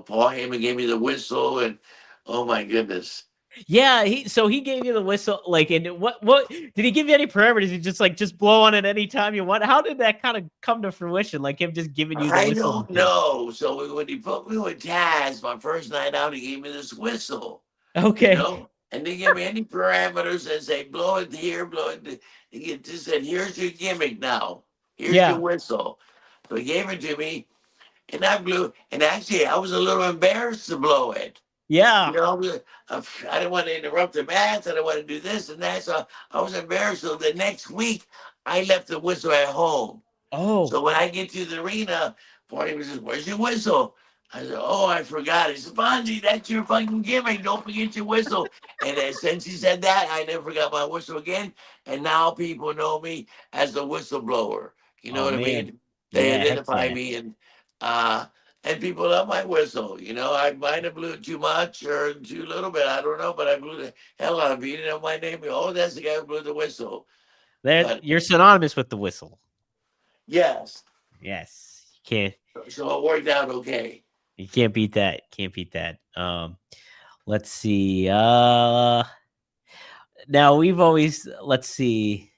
Paul Heyman gave me the whistle, and oh my goodness. yeah. He gave you the whistle, like, and what did he give you any parameters? He just blow on it anytime you want. How did that kind of come to fruition? Like him just giving you the I whistle don't and things. know. So when he put me with Taz, my first night out, he gave me this whistle, Okay. and they gave me any parameters and say, blow it here, blow it. He just said, here's your gimmick now. Here's your Yeah. whistle. So he gave it to me, and I blew. And actually, I was a little embarrassed to blow it. Yeah. I didn't want to interrupt the match. I didn't want to do this and that. So I was embarrassed. So the next week, I left the whistle at home. Oh. So when I get to the arena, Barney was just, where's your whistle? I said, oh, I forgot. He said, Fonzie, that's your fucking gimmick. Don't forget your whistle. And since he said that, I never forgot my whistle again. And now people know me as the whistleblower. You know Oh what I man. mean? They Yeah, heck identify yeah. me, uh, and people love my whistle. I might have blew it too much or too little bit. I don't know, but I blew the hell out of it. You didn't know my name. Oh, that's the guy who blew the whistle. That But you're synonymous with the whistle. yes, Yes. so it worked out okay. You can't beat that. Can't beat that. Let's see. Now we've always let's see.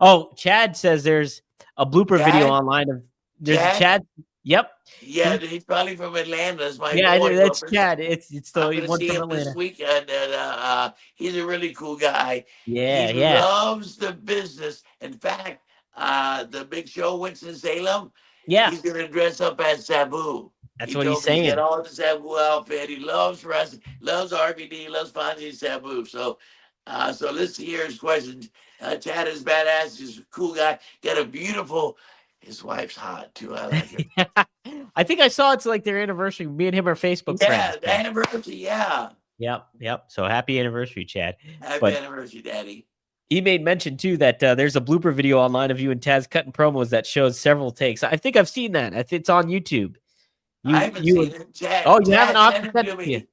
Oh, Chad says there's a blooper video Chad, online of there's a Chad, Chad. Yep. yeah, He he's probably from Atlanta. It's my Yeah, boy. that's Chad. It's I'm the gonna one see from him this Atlanta. weekend, and he's a really cool guy. Yeah, He yeah. loves the business. In fact, the big show Winston Salem, Yeah. he's gonna dress up as Sabu. That's He what he's told me to get saying. all the Sabu outfit. He loves wrestling, loves RVD, loves Fonzie and Sabu. So let's hear his questions. Chad is badass. He's a cool guy. Got a beautiful His wife's hot too. I like it. I think I saw it's like their anniversary. Me and him are Facebook friends. Yeah, the anniversary. Yeah. Yep. So happy anniversary, Chad. Happy anniversary, Daddy. He made mention too that there's a blooper video online of you and Taz cutting promos that shows several takes. I think I've seen that. I think it's on YouTube. I haven't seen it. Chad, oh, you Chad, haven't? I'll send it to me.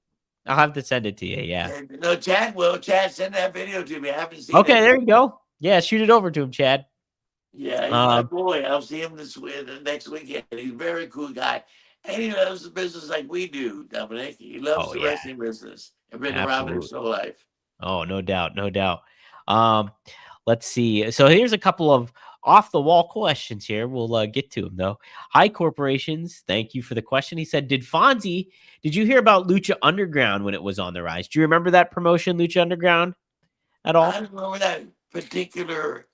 I'll have to send it to you. Yeah. No, Chad will. Chad, send that video to me. I haven't seen it. Okay, there you go. Yeah, shoot it over to him, Chad. Yeah, he's my boy. I'll see him next weekend. He's a very cool guy. And he loves the business like we do, Dominic. He loves the wrestling business and been around it his whole life. Oh, no doubt. Let's see. So here's a couple of off the wall questions here. We'll get to them though. Hi Corporations. Thank you for the question. He said, did you hear about Lucha Underground when it was on the rise? Do you remember that promotion, Lucha Underground, at all? I don't remember that particular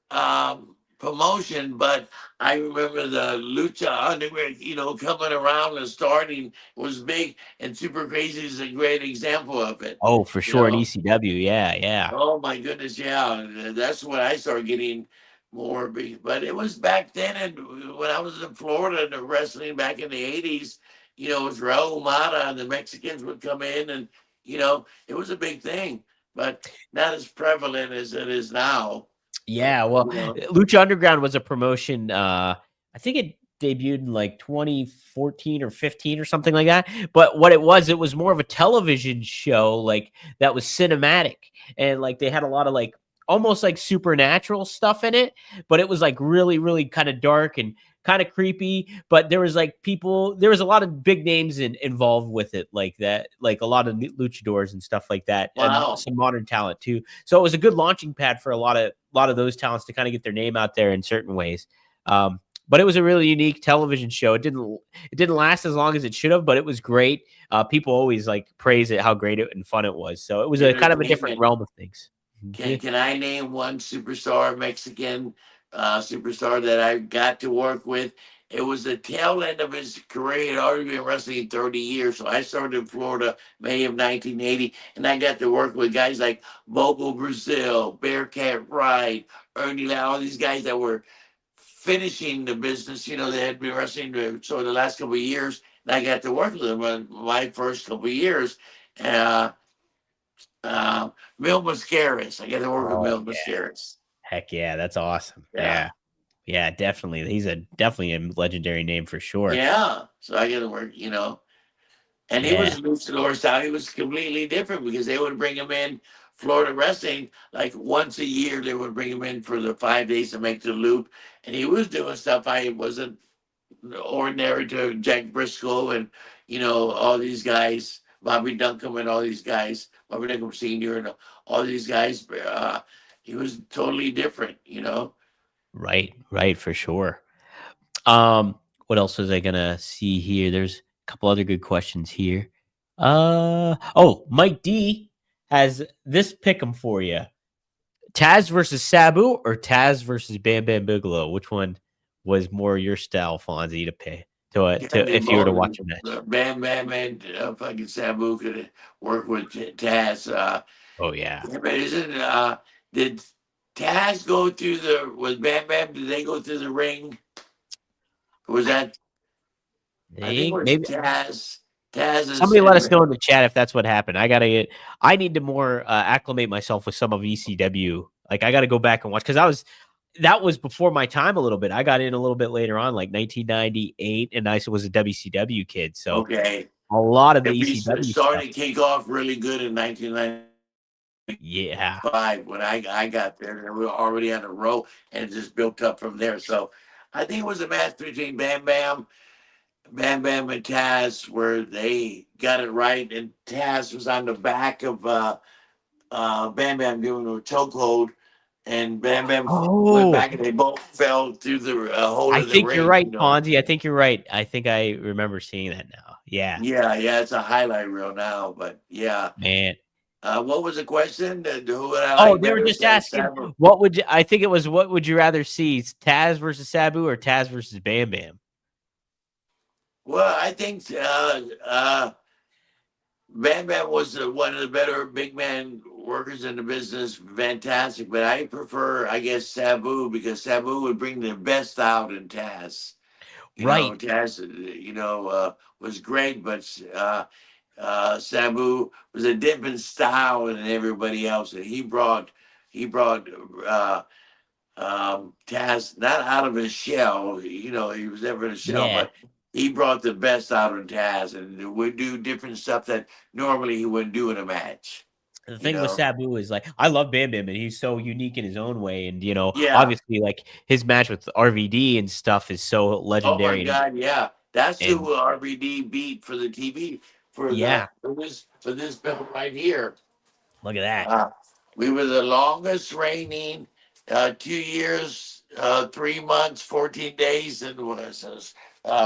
promotion, but I remember the Lucha Underground, coming around and starting was big, and Super Crazy is a great example of it. Oh, for sure. In ECW. Yeah. Oh my goodness. Yeah. That's when I started getting more big, but it was back then. And when I was in Florida and wrestling back in the 80s, it was Raul Mata and the Mexicans would come in and, it was a big thing, but not as prevalent as it is now. Yeah, well, Lucha Underground was a promotion. I think it debuted in like 2014 or 15 or something like that. But what it was more of a television show, like that was cinematic, and like they had a lot of like almost like supernatural stuff in it. But it was like really, really kind of dark and kind of creepy. But there was like there was a lot of big names involved with it, like that, like a lot of luchadors and stuff like that, wow. And some modern talent too. So it was a good launching pad for a lot of those talents to kind of get their name out there in certain ways. But it was a really unique television show. It didn't last as long as it should have, but it was great. People always like praise it, how great it and fun it was. So it was a kind of a different realm of things. Can I name one superstar, Mexican superstar that I got to work with? It was the tail end of his career. He had already been wrestling 30 years. So I started in Florida, May of 1980, and I got to work with guys like Bobo Brazil, Bearcat Wright, Ernie Lau, all these guys that were finishing the business. They had been wrestling for the last couple of years, and I got to work with them in my first couple of years. Mil Mascaras. I got to work with Mil Mascaras. Heck yeah, that's awesome. Yeah, definitely. He's definitely a legendary name for sure. Yeah, so I got to work, and he was luchador style. He was completely different because they would bring him in Florida wrestling like once a year. They would bring him in for the 5 days to make the loop, and he was doing stuff I wasn't ordinary to. Jack Briscoe and all these guys, Bobby Duncombe and all these guys, Bobby Duncombe Sr. and all these guys. He was totally different, Right, for sure. What else was I gonna see here? There's a couple other good questions here. Mike D has this pick'em for you. Taz versus Sabu or Taz versus Bam Bam Bigelow? Which one was more your style, Fonzie, to pay? If you were to watch a match? Bam Bam and fucking Sabu could work with Taz. Oh yeah. But did Taz go through with Bam Bam? Did they go through the ring? Was that? I think it was maybe Taz. Somebody let us know in the chat if that's what happened. I need to more acclimate myself with some of ECW. Like I got to go back and watch because that was before my time a little bit. I got in a little bit later on, like 1998, and I was a WCW kid. So a lot of the ECW started to kick off really good in 1990. Yeah. When I got there, we were already on a roll and it just built up from there. So I think it was a match between Bam Bam and Taz where they got it right, and Taz was on the back of Bam Bam doing a chokehold, and Bam Bam went back and they both fell through the hole of the ring. I think you're right, Fonzie. I think you're right. I think I remember seeing that now. Yeah. Yeah, it's a highlight reel now, but yeah. Man. What was the question? Who would I like they were just asking, what would you rather see, Taz versus Sabu or Taz versus Bam Bam? Well, I think Bam Bam was one of the better big man workers in the business, fantastic. But I prefer, I guess, Sabu, because Sabu would bring the best out in Taz. Right. Taz, was great, but Sabu was a different style than everybody else, and he brought Taz not out of his shell. He was never in a shell, Yeah. but he brought the best out of Taz, and would do different stuff that normally he wouldn't do in a match. The You thing with know? Sabu is like I love Bam Bam and he's so unique in his own way. And Yeah. obviously like his match with RVD and stuff is so Oh my legendary. God, yeah. That's And who RBD beat for the TV yeah, for this belt right here. look at that. Uh, we were the longest reigning 2 years, 3 months, 14 days, and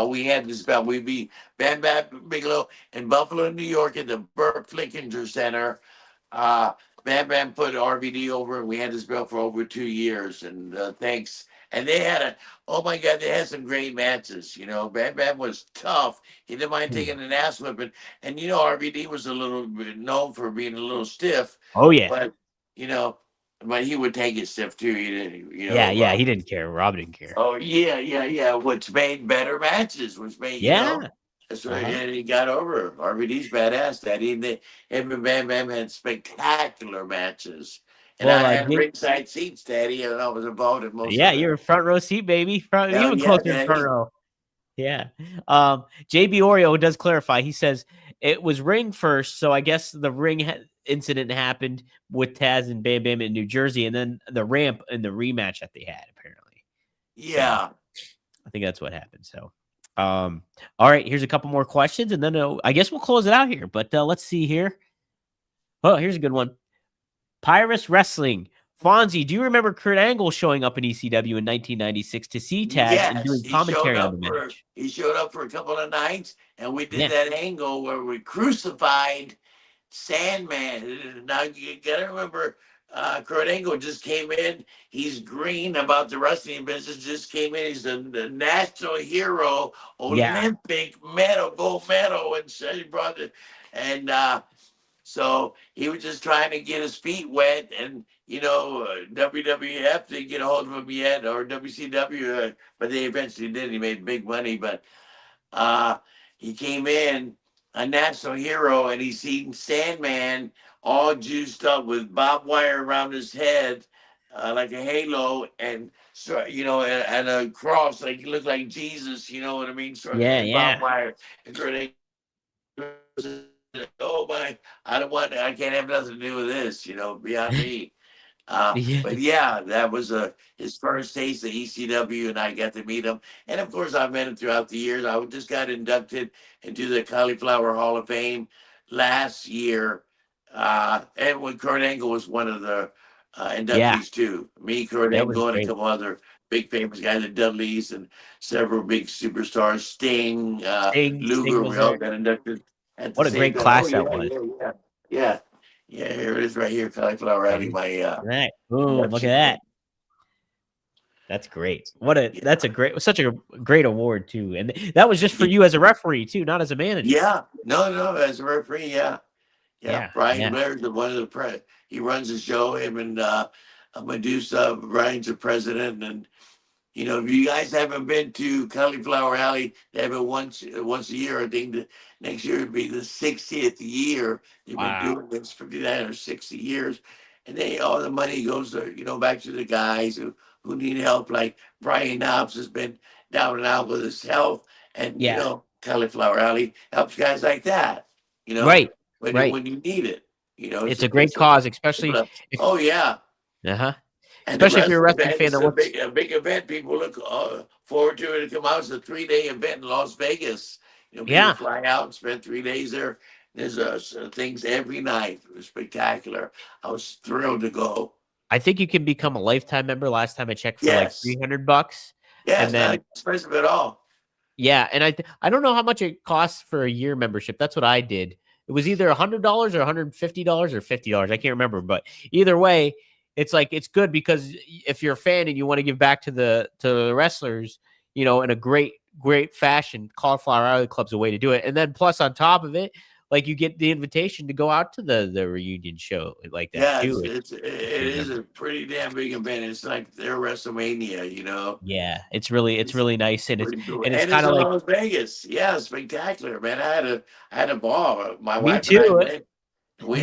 we had this belt. We beat Bam Bam Bigelow in Buffalo, New York, at the Burt Flickinger Center. Uh, Bam Bam put RVD over, and we had this belt for over 2 years. And thanks. And oh my God, they had some great matches. Bam Bam was tough. He didn't mind taking an ass whipping. And RVD was a little bit known for being a little stiff, Oh yeah. but you know, but he would take it stiff too. He didn't, Yeah, he didn't care. Rob didn't care. Oh yeah. Which made better matches. Which made Yeah. That's right. And he got over. RVD's badass. Him and Bam Bam had spectacular matches. And Well, I had ringside seats, Daddy, and I was involved in most yeah, of it. you're front row seat, baby. Even yeah, closer to Daddy. front row. Yeah. JB Oreo does clarify. He says it was ring first, so I guess the ring incident happened with Taz and Bam Bam in New Jersey, and then the ramp in the rematch that they had apparently. Yeah. So, I think that's what happened. So, all right. Here's a couple more questions, and then I guess we'll close it out here. But let's see here. Oh, here's a good one. Pyrus Wrestling. Fonzie, do you remember Kurt Angle showing up in ECW in 1996 to see Taz and doing commentary on the match? He showed up for a couple of nights, and we did that angle where we crucified Sandman. Now you gotta remember, Kurt Angle just came in. He's green about the wrestling business. Just came in. He's a national hero, Olympic medal, gold medal, and so he brought it. And so he was just trying to get his feet wet, and WWF didn't get a hold of him yet, or WCW, but they eventually did. He made big money, but he came in a national hero, and he's seen Sandman all juiced up with barbed wire around his head, like a halo, and so and a cross, like he looked like Jesus. You know what I mean? Barbed wire. And oh my, I can't have nothing to do with this, beyond me. But yeah, that was his first taste of ECW, and I got to meet him. And of course, I've met him throughout the years. I just got inducted into the Cauliflower Hall of Fame last year. And when Kurt Angle was one of the inductees too. Me, Kurt Angle, and a couple other big famous guys, the Dudleys, and several big superstars, Sting, Luger, we all got inducted. What a great class that was. Yeah, here it is right here, Cauliflower Alley. Right. Boom, look at that. That's great. Such a great award too. And that was just for you as a referee too, not as a manager. Yeah. No, as a referee, yeah. Brian Blair's one of the he runs the show, him and Medusa. Brian's the president, and if you guys haven't been to Cauliflower Alley, they have it once a year. I think next year would be the 60th year. They've been doing this 59 or 60 years. And all the money goes to, back to the guys who need help. Like Brian Knobs has been down and out with his health. And, Cauliflower Alley helps guys like that, Right. When you need it. It's a great cause, especially. Oh, yeah. Uh-huh. Especially if you're a wrestling fan. It's a big event. People look forward to it to come out. It's a 3-day event in Las Vegas. People fly out and spend 3 days there. There's things every night. It was spectacular. I was thrilled to go. I think you can become a lifetime member. Last time I checked, for like $300. Yeah, it's not expensive at all. Yeah, and I don't know how much it costs for a year membership. That's what I did. It was either $100 or $150 or $50. I can't remember, but either way, it's good because if you're a fan and you want to give back to the wrestlers, in a great fashion, Cauliflower Alley Club's a way to do it. And then plus on top of it, like you get the invitation to go out to the reunion show like that too. It is a pretty damn big event. It's like their WrestleMania, you know. Yeah, it's really nice, and Cool. it's And kind it's of in like Las Vegas. Yeah, spectacular, man. I had a ball. My me wife and I too. went. It was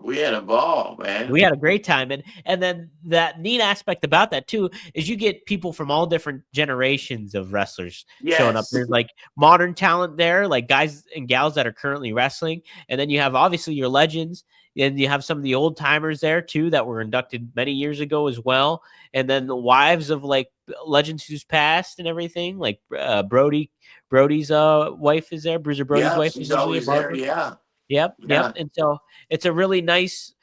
We had a ball, man. We had a great time, and then that neat aspect about that too is you get people from all different generations of wrestlers showing up. There's like modern talent there, like guys and gals that are currently wrestling, and then you have obviously your legends, and you have some of the old timers there too that were inducted many years ago as well, and then the wives of like legends who's passed and everything. Like Brody's wife is there. Bruiser Brody's wife She's is usually a always there. Barbara. Yeah. Yep. And so it's a really nice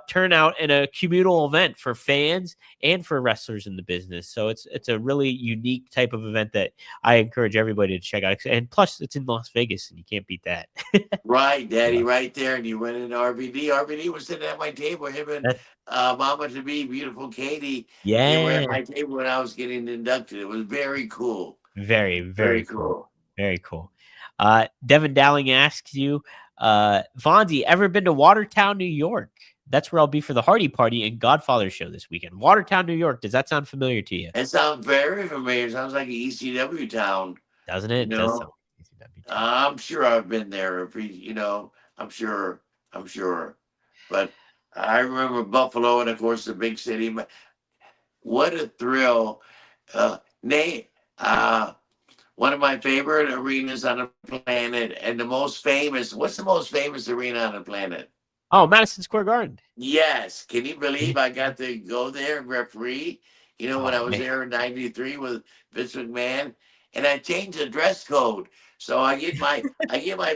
turnout and a communal event for fans and for wrestlers in the business. So it's a really unique type of event that I encourage everybody to check out. And plus, it's in Las Vegas, and you can't beat that. Right, Daddy, right there. And you went in RVD. RVD was sitting at my table. Him and Mama to be beautiful Katie. They were at my table when I was getting inducted. It was very cool. Very cool. Very cool. Devin Dowling asks you, Fonzie, ever been to Watertown, New York? That's where I'll be for the Hardy Party and Godfather show this weekend. Watertown, New York. Does that sound familiar to you? It sounds very familiar. It sounds like an ECW town. Doesn't it? You know? I'm sure I've been there. I'm sure. But I remember Buffalo and, of course, the big city. What a thrill. One of my favorite arenas on the planet, and the most famous. What's the most famous arena on the planet? Oh, Madison Square Garden. Yes. Can you believe I got to go there and referee? When I was there in '93 with Vince McMahon, and I changed the dress code. So I get my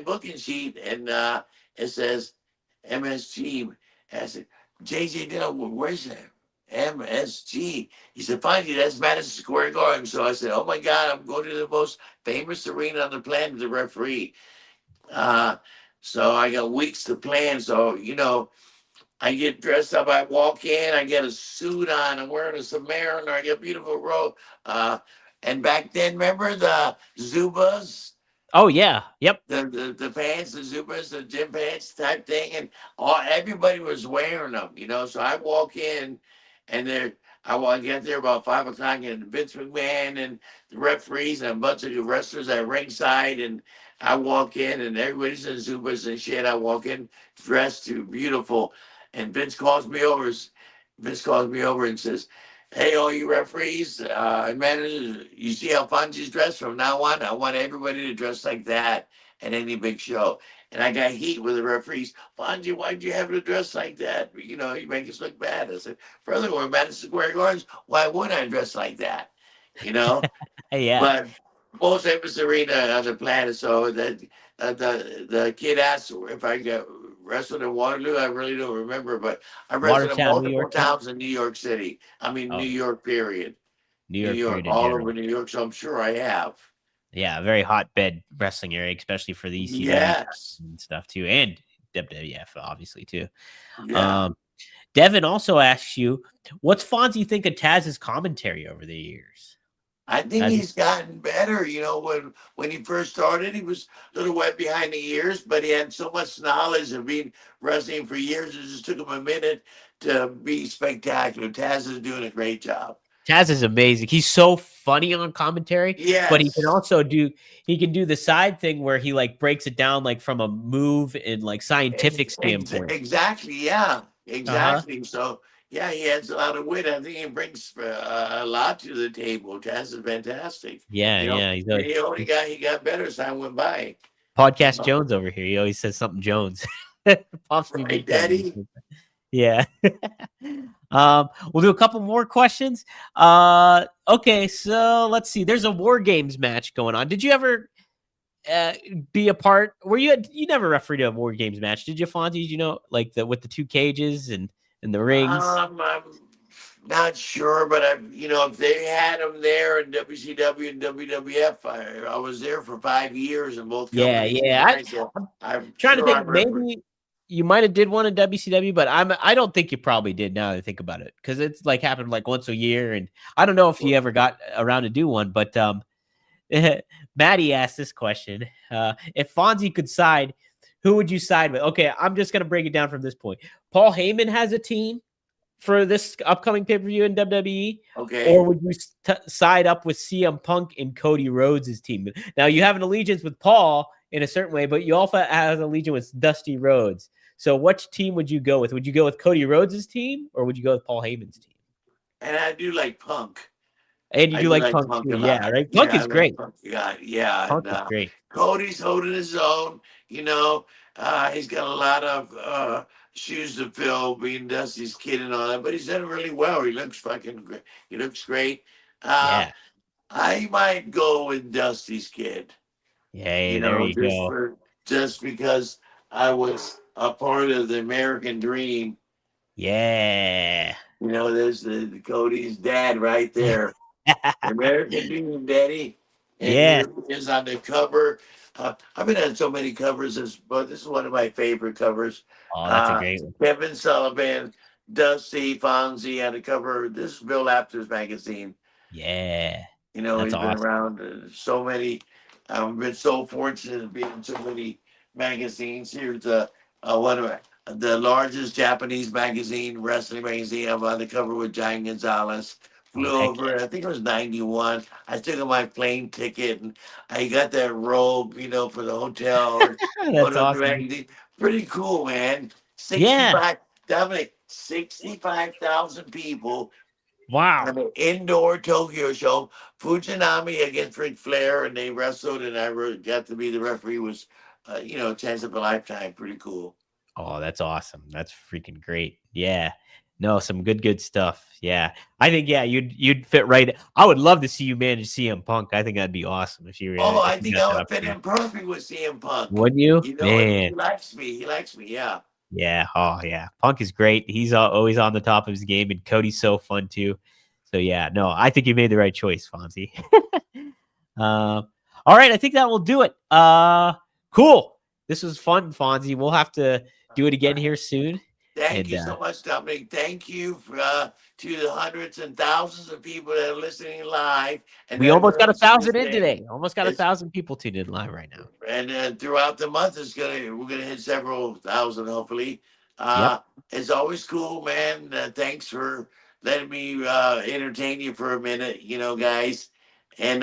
booking sheet, and it says MSG. I said, JJ Dillon, where's that? MSG. He said, Fonzie, that's Madison Square Garden. So I said, oh my God, I'm going to the most famous arena on the planet to referee. So I got weeks to plan. So, I get dressed up. I walk in. I get a suit on. I'm wearing a Submariner. I get a beautiful robe. And back then, remember the Zubas? Oh yeah, yep. The pants, the Zubas, the gym pants type thing, and everybody was wearing them. So I walk in, and I get there about 5 o'clock, and Vince McMahon and the referees and a bunch of wrestlers at ringside, and I walk in, and everybody's in Zubas and shit. I walk in dressed to beautiful. And Vince calls me over and says, hey, all you referees and managers, you see how Fonzie's dressed from now on? I want everybody to dress like that at any big show. And I got heat with the referees. Fonzie, why'd you have to dress like that? You make us look bad. I said, furthermore, Madison Square Gardens, why wouldn't I dress like that? Yeah. But most famous arena on the planet. So that the kid asked if I got wrestled in Waterloo. I really don't remember, but I wrestled in multiple towns in New York City. New York, period. New York, all over New York. So I'm sure I have. Yeah, very hotbed wrestling area, especially for the ECW and stuff too, and WWF obviously too. Yeah. Devin also asks you, what's Fonzie think of Taz's commentary over the years? I think he's gotten better. When he first started, he was a little wet behind the ears, but he had so much knowledge of being wrestling for years. It just took him a minute to be spectacular. Taz is doing a great job. Taz is amazing. He's so funny on commentary. Yes. But he can also do the side thing where he like breaks it down like from a move and like scientific standpoint. Exactly. Yeah. Exactly. So yeah, he has a lot of wit. I think he brings a lot to the table. Taz is fantastic. Yeah. He got better as time went by. Podcast Jones over here. He always says something Jones. Pops me big Daddy. Yeah. We'll do a couple more questions. Okay, so let's see. There's a War Games match going on. Did you ever be a part? You never refereed a War Games match, did you, Fonzie? Like with the two cages and the rings? I'm not sure, but if they had them there in WCW and WWF, I was there for 5 years in both companies. Yeah. I'm trying to think. Maybe you might have did one in WCW, but I don't think you probably did. Now that I think about it, because it's like happened like once a year, and I don't know if you ever got around to do one. But Maddie asked this question: if Fonzie could who would you side with? Okay, I'm just gonna break it down from this point. Paul Heyman has a team for this upcoming pay-per-view in WWE. Okay. Or would you side up with CM Punk and Cody Rhodes' team? Now you have an allegiance with Paul in a certain way, but you also have an allegiance with Dusty Rhodes. So which team would you go with? Would you go with Cody Rhodes' team, or would you go with Paul Heyman's team? And I do like Punk. And you I do do like like Punk Punk too, a yeah, lot. right? Punk Yeah, I is like great. Punk. Yeah. Punk And is great. Cody's holding his own. You know, he's got a lot of shoes to fill, being Dusty's kid and all that. But he's done really well. He looks fucking great. He looks great. Yeah. I might go with Dusty's kid. Hey, You there know, you go. just because I was a part of the American Dream. Yeah. You know, there's the Cody's dad right there. American Dream, Daddy. And Yeah. here he is on the cover. I've been on so many covers, but this is one of my favorite covers. Oh, that's a great one. Kevin Sullivan, Dusty, Fonzie on the cover. This is Bill Apter's magazine. Yeah. You know, That's he's been awesome. around so many. I've been so fortunate to be in so many magazines. Here's one of the largest Japanese magazine, wrestling magazine. I'm on the cover with Giant Gonzalez. Flew heck over, I think it was 91. I took my plane ticket and I got that robe, you know, for the hotel. That's The awesome. magazine. Pretty cool, man. Yeah. 65, Dominic, 65,000 people Wow. at an indoor Tokyo show. Fujinami against Ric Flair, and they wrestled, and I got to be the referee. Was, chance of a lifetime. Pretty cool. Oh, that's awesome. That's freaking great. Yeah. No, some good stuff. Yeah. I think, yeah, you'd fit right. I would love to see you manage CM Punk. I think that'd be awesome if you Oh, if I you think got I that would fit opportunity. in perfect with CM Punk. Wouldn't you? You know, Man. he likes me. He likes me. Yeah. Yeah. Oh, yeah. Punk is great. He's always on the top of his game, and Cody's so fun too. So yeah, no, I think you made the right choice, Fonzie. All right, I think that will do it. Cool. This was fun, Fonzie. We'll have to do it again here soon. Thank you so much, Dominic. Thank you to the hundreds and thousands of people that are listening live. And we almost got 1,000 in today. Almost got 1,000 people tuned in live right now. And throughout the month, we're gonna hit several thousand, hopefully. Yep. It's always cool, man. Thanks for letting me entertain you for a minute, guys. And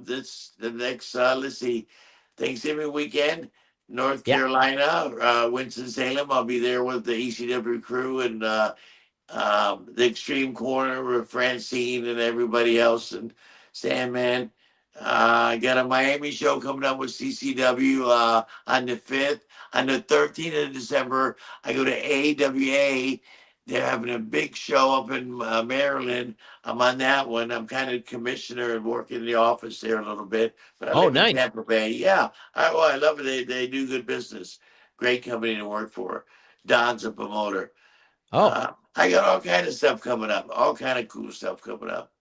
this the next. Let's see, Thanksgiving weekend. North Carolina, Winston-Salem. I'll be there with the ECW crew and the Extreme Corner with Francine and everybody else and Sandman. I got a Miami show coming up with CCW on the 5th. On the 13th of December, I go to AWA. They're having a big show up in Maryland. I'm on that one. I'm kind of commissioner and working in the office there a little bit. But I live in Tampa Bay. Yeah. I love it. They do good business. Great company to work for. Don's a promoter. I got all kind of stuff coming up. All kind of cool stuff coming up.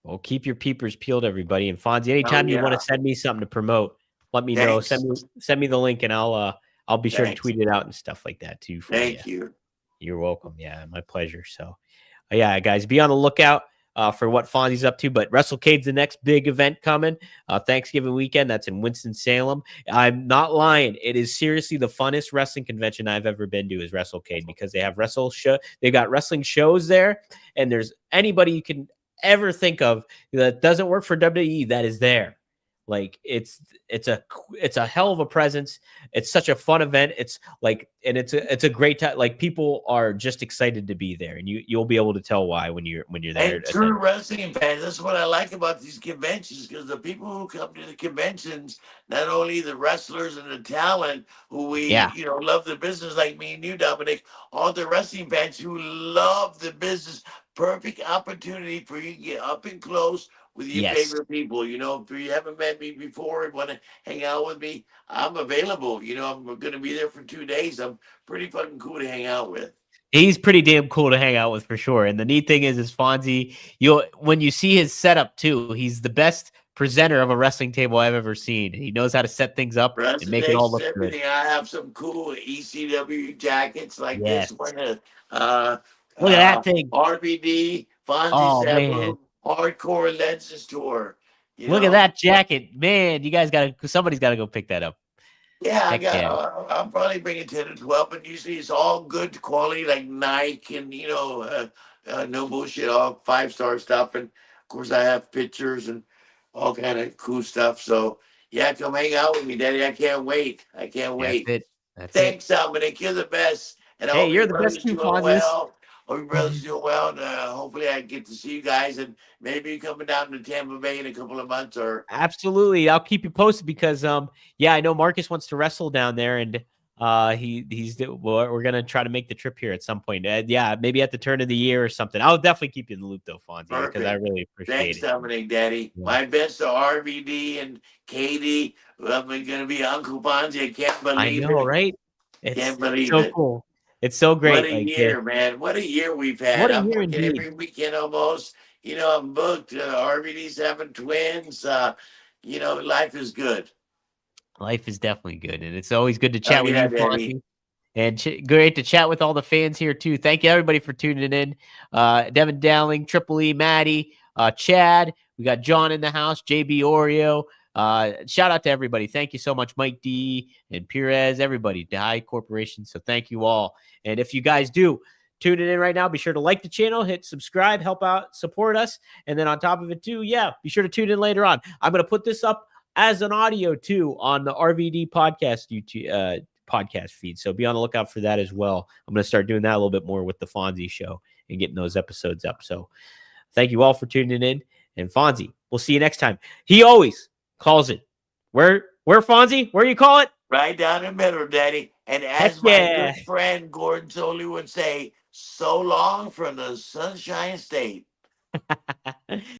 Well, keep your peepers peeled, everybody. And Fonzie, anytime you want to send me something to promote, let me know. Send me the link, and I'll be sure to tweet it out and stuff like that too. Thank you. You're welcome. Yeah, my pleasure. So, yeah, guys, be on the lookout for what Fonzie's up to. But WrestleCade's the next big event coming. Thanksgiving weekend. That's in Winston-Salem. I'm not lying. It is seriously the funnest wrestling convention I've ever been to is WrestleCade because they have They've got wrestling shows there, and there's anybody you can ever think of that doesn't work for WWE that is there. Like it's a hell of a presence. It's such a fun event. It's like, and it's a great time. Like people are just excited to be there, and you'll be able to tell why when you're there. And true wrestling fans. That's what I like about these conventions because the people who come to the conventions, not only the wrestlers and the talent who we love the business like me and you, Dominic, all the wrestling fans who love the business. Perfect opportunity for you to get up and close with your favorite people. If you haven't met me before and want to hang out with me, I'm available. I'm going to be there for 2 days. I'm pretty fucking cool to hang out with. He's pretty damn cool to hang out with for sure. And the neat thing is Fonzie, when you see his setup too, he's the best presenter of a wrestling table I've ever seen. He knows how to set things up and make it all look good. I have some cool ECW jackets like this one. Look at that thing. RVD, Fonzie Sabu, Hardcore Lenses Tour. Look at that jacket. Man, somebody's got to go pick that up. Yeah, Heck yeah. I'll probably bring it 10 to 12, but usually it's all good quality, like Nike and, no bullshit, all 5-star stuff. And of course, I have pictures and all kind of cool stuff. So, yeah, come hang out with me, Daddy. I can't wait. I can't That's wait. it. That's it. Thanks, Dominic. You're the best. And I Hey, hope your you're the best brother's too, doing Fonzies. well. Hope your brother's doing well. And hopefully, I get to see you guys. And maybe you're coming down to Tampa Bay in a couple of months or. Absolutely. I'll keep you posted because yeah, I know Marcus wants to wrestle down there, and we're gonna try to make the trip here at some point. Yeah, maybe at the turn of the year or something. I'll definitely keep you in the loop though, Fonzie, because I Perfect. really appreciate Thanks, it. Dominic, Daddy. Yeah. My best to RVD and Katie. I'm going to be Uncle Fonzie. I can't I believe know, it. right? Can't It's believe so it. cool. It's so What great. a Like, year, man. What a year we've had. what a I'm year working indeed. every weekend almost. I'm booked. RVD's having twins. Life is good. Life is definitely good, and it's always good to Oh, chat with yeah, you, Daddy. Fonzie. And great to chat with all the fans here too. Thank you everybody for tuning in. Devin Dowling, Triple E, Maddie, Chad. We got John in the house, JB Oreo. Shout out to everybody. Thank you so much, Mike D and Perez, everybody, Die Corporation. So thank you all. And if you guys do tune in right now, be sure to like the channel, hit subscribe, help out, support us. And then on top of it too, yeah, be sure to tune in later on. I'm going to put this up as an audio too on the RVD podcast YouTube podcast feed. So be on the lookout for that as well. I'm going to start doing that a little bit more with the Fonzie show and getting those episodes up. So thank you all for tuning in. And Fonzie, we'll see you next time. He always calls it. Where Fonzie? Where you call it? Right down the middle, Daddy. And Heck as my yeah. good friend Gordon Soley would say, so long from the Sunshine State.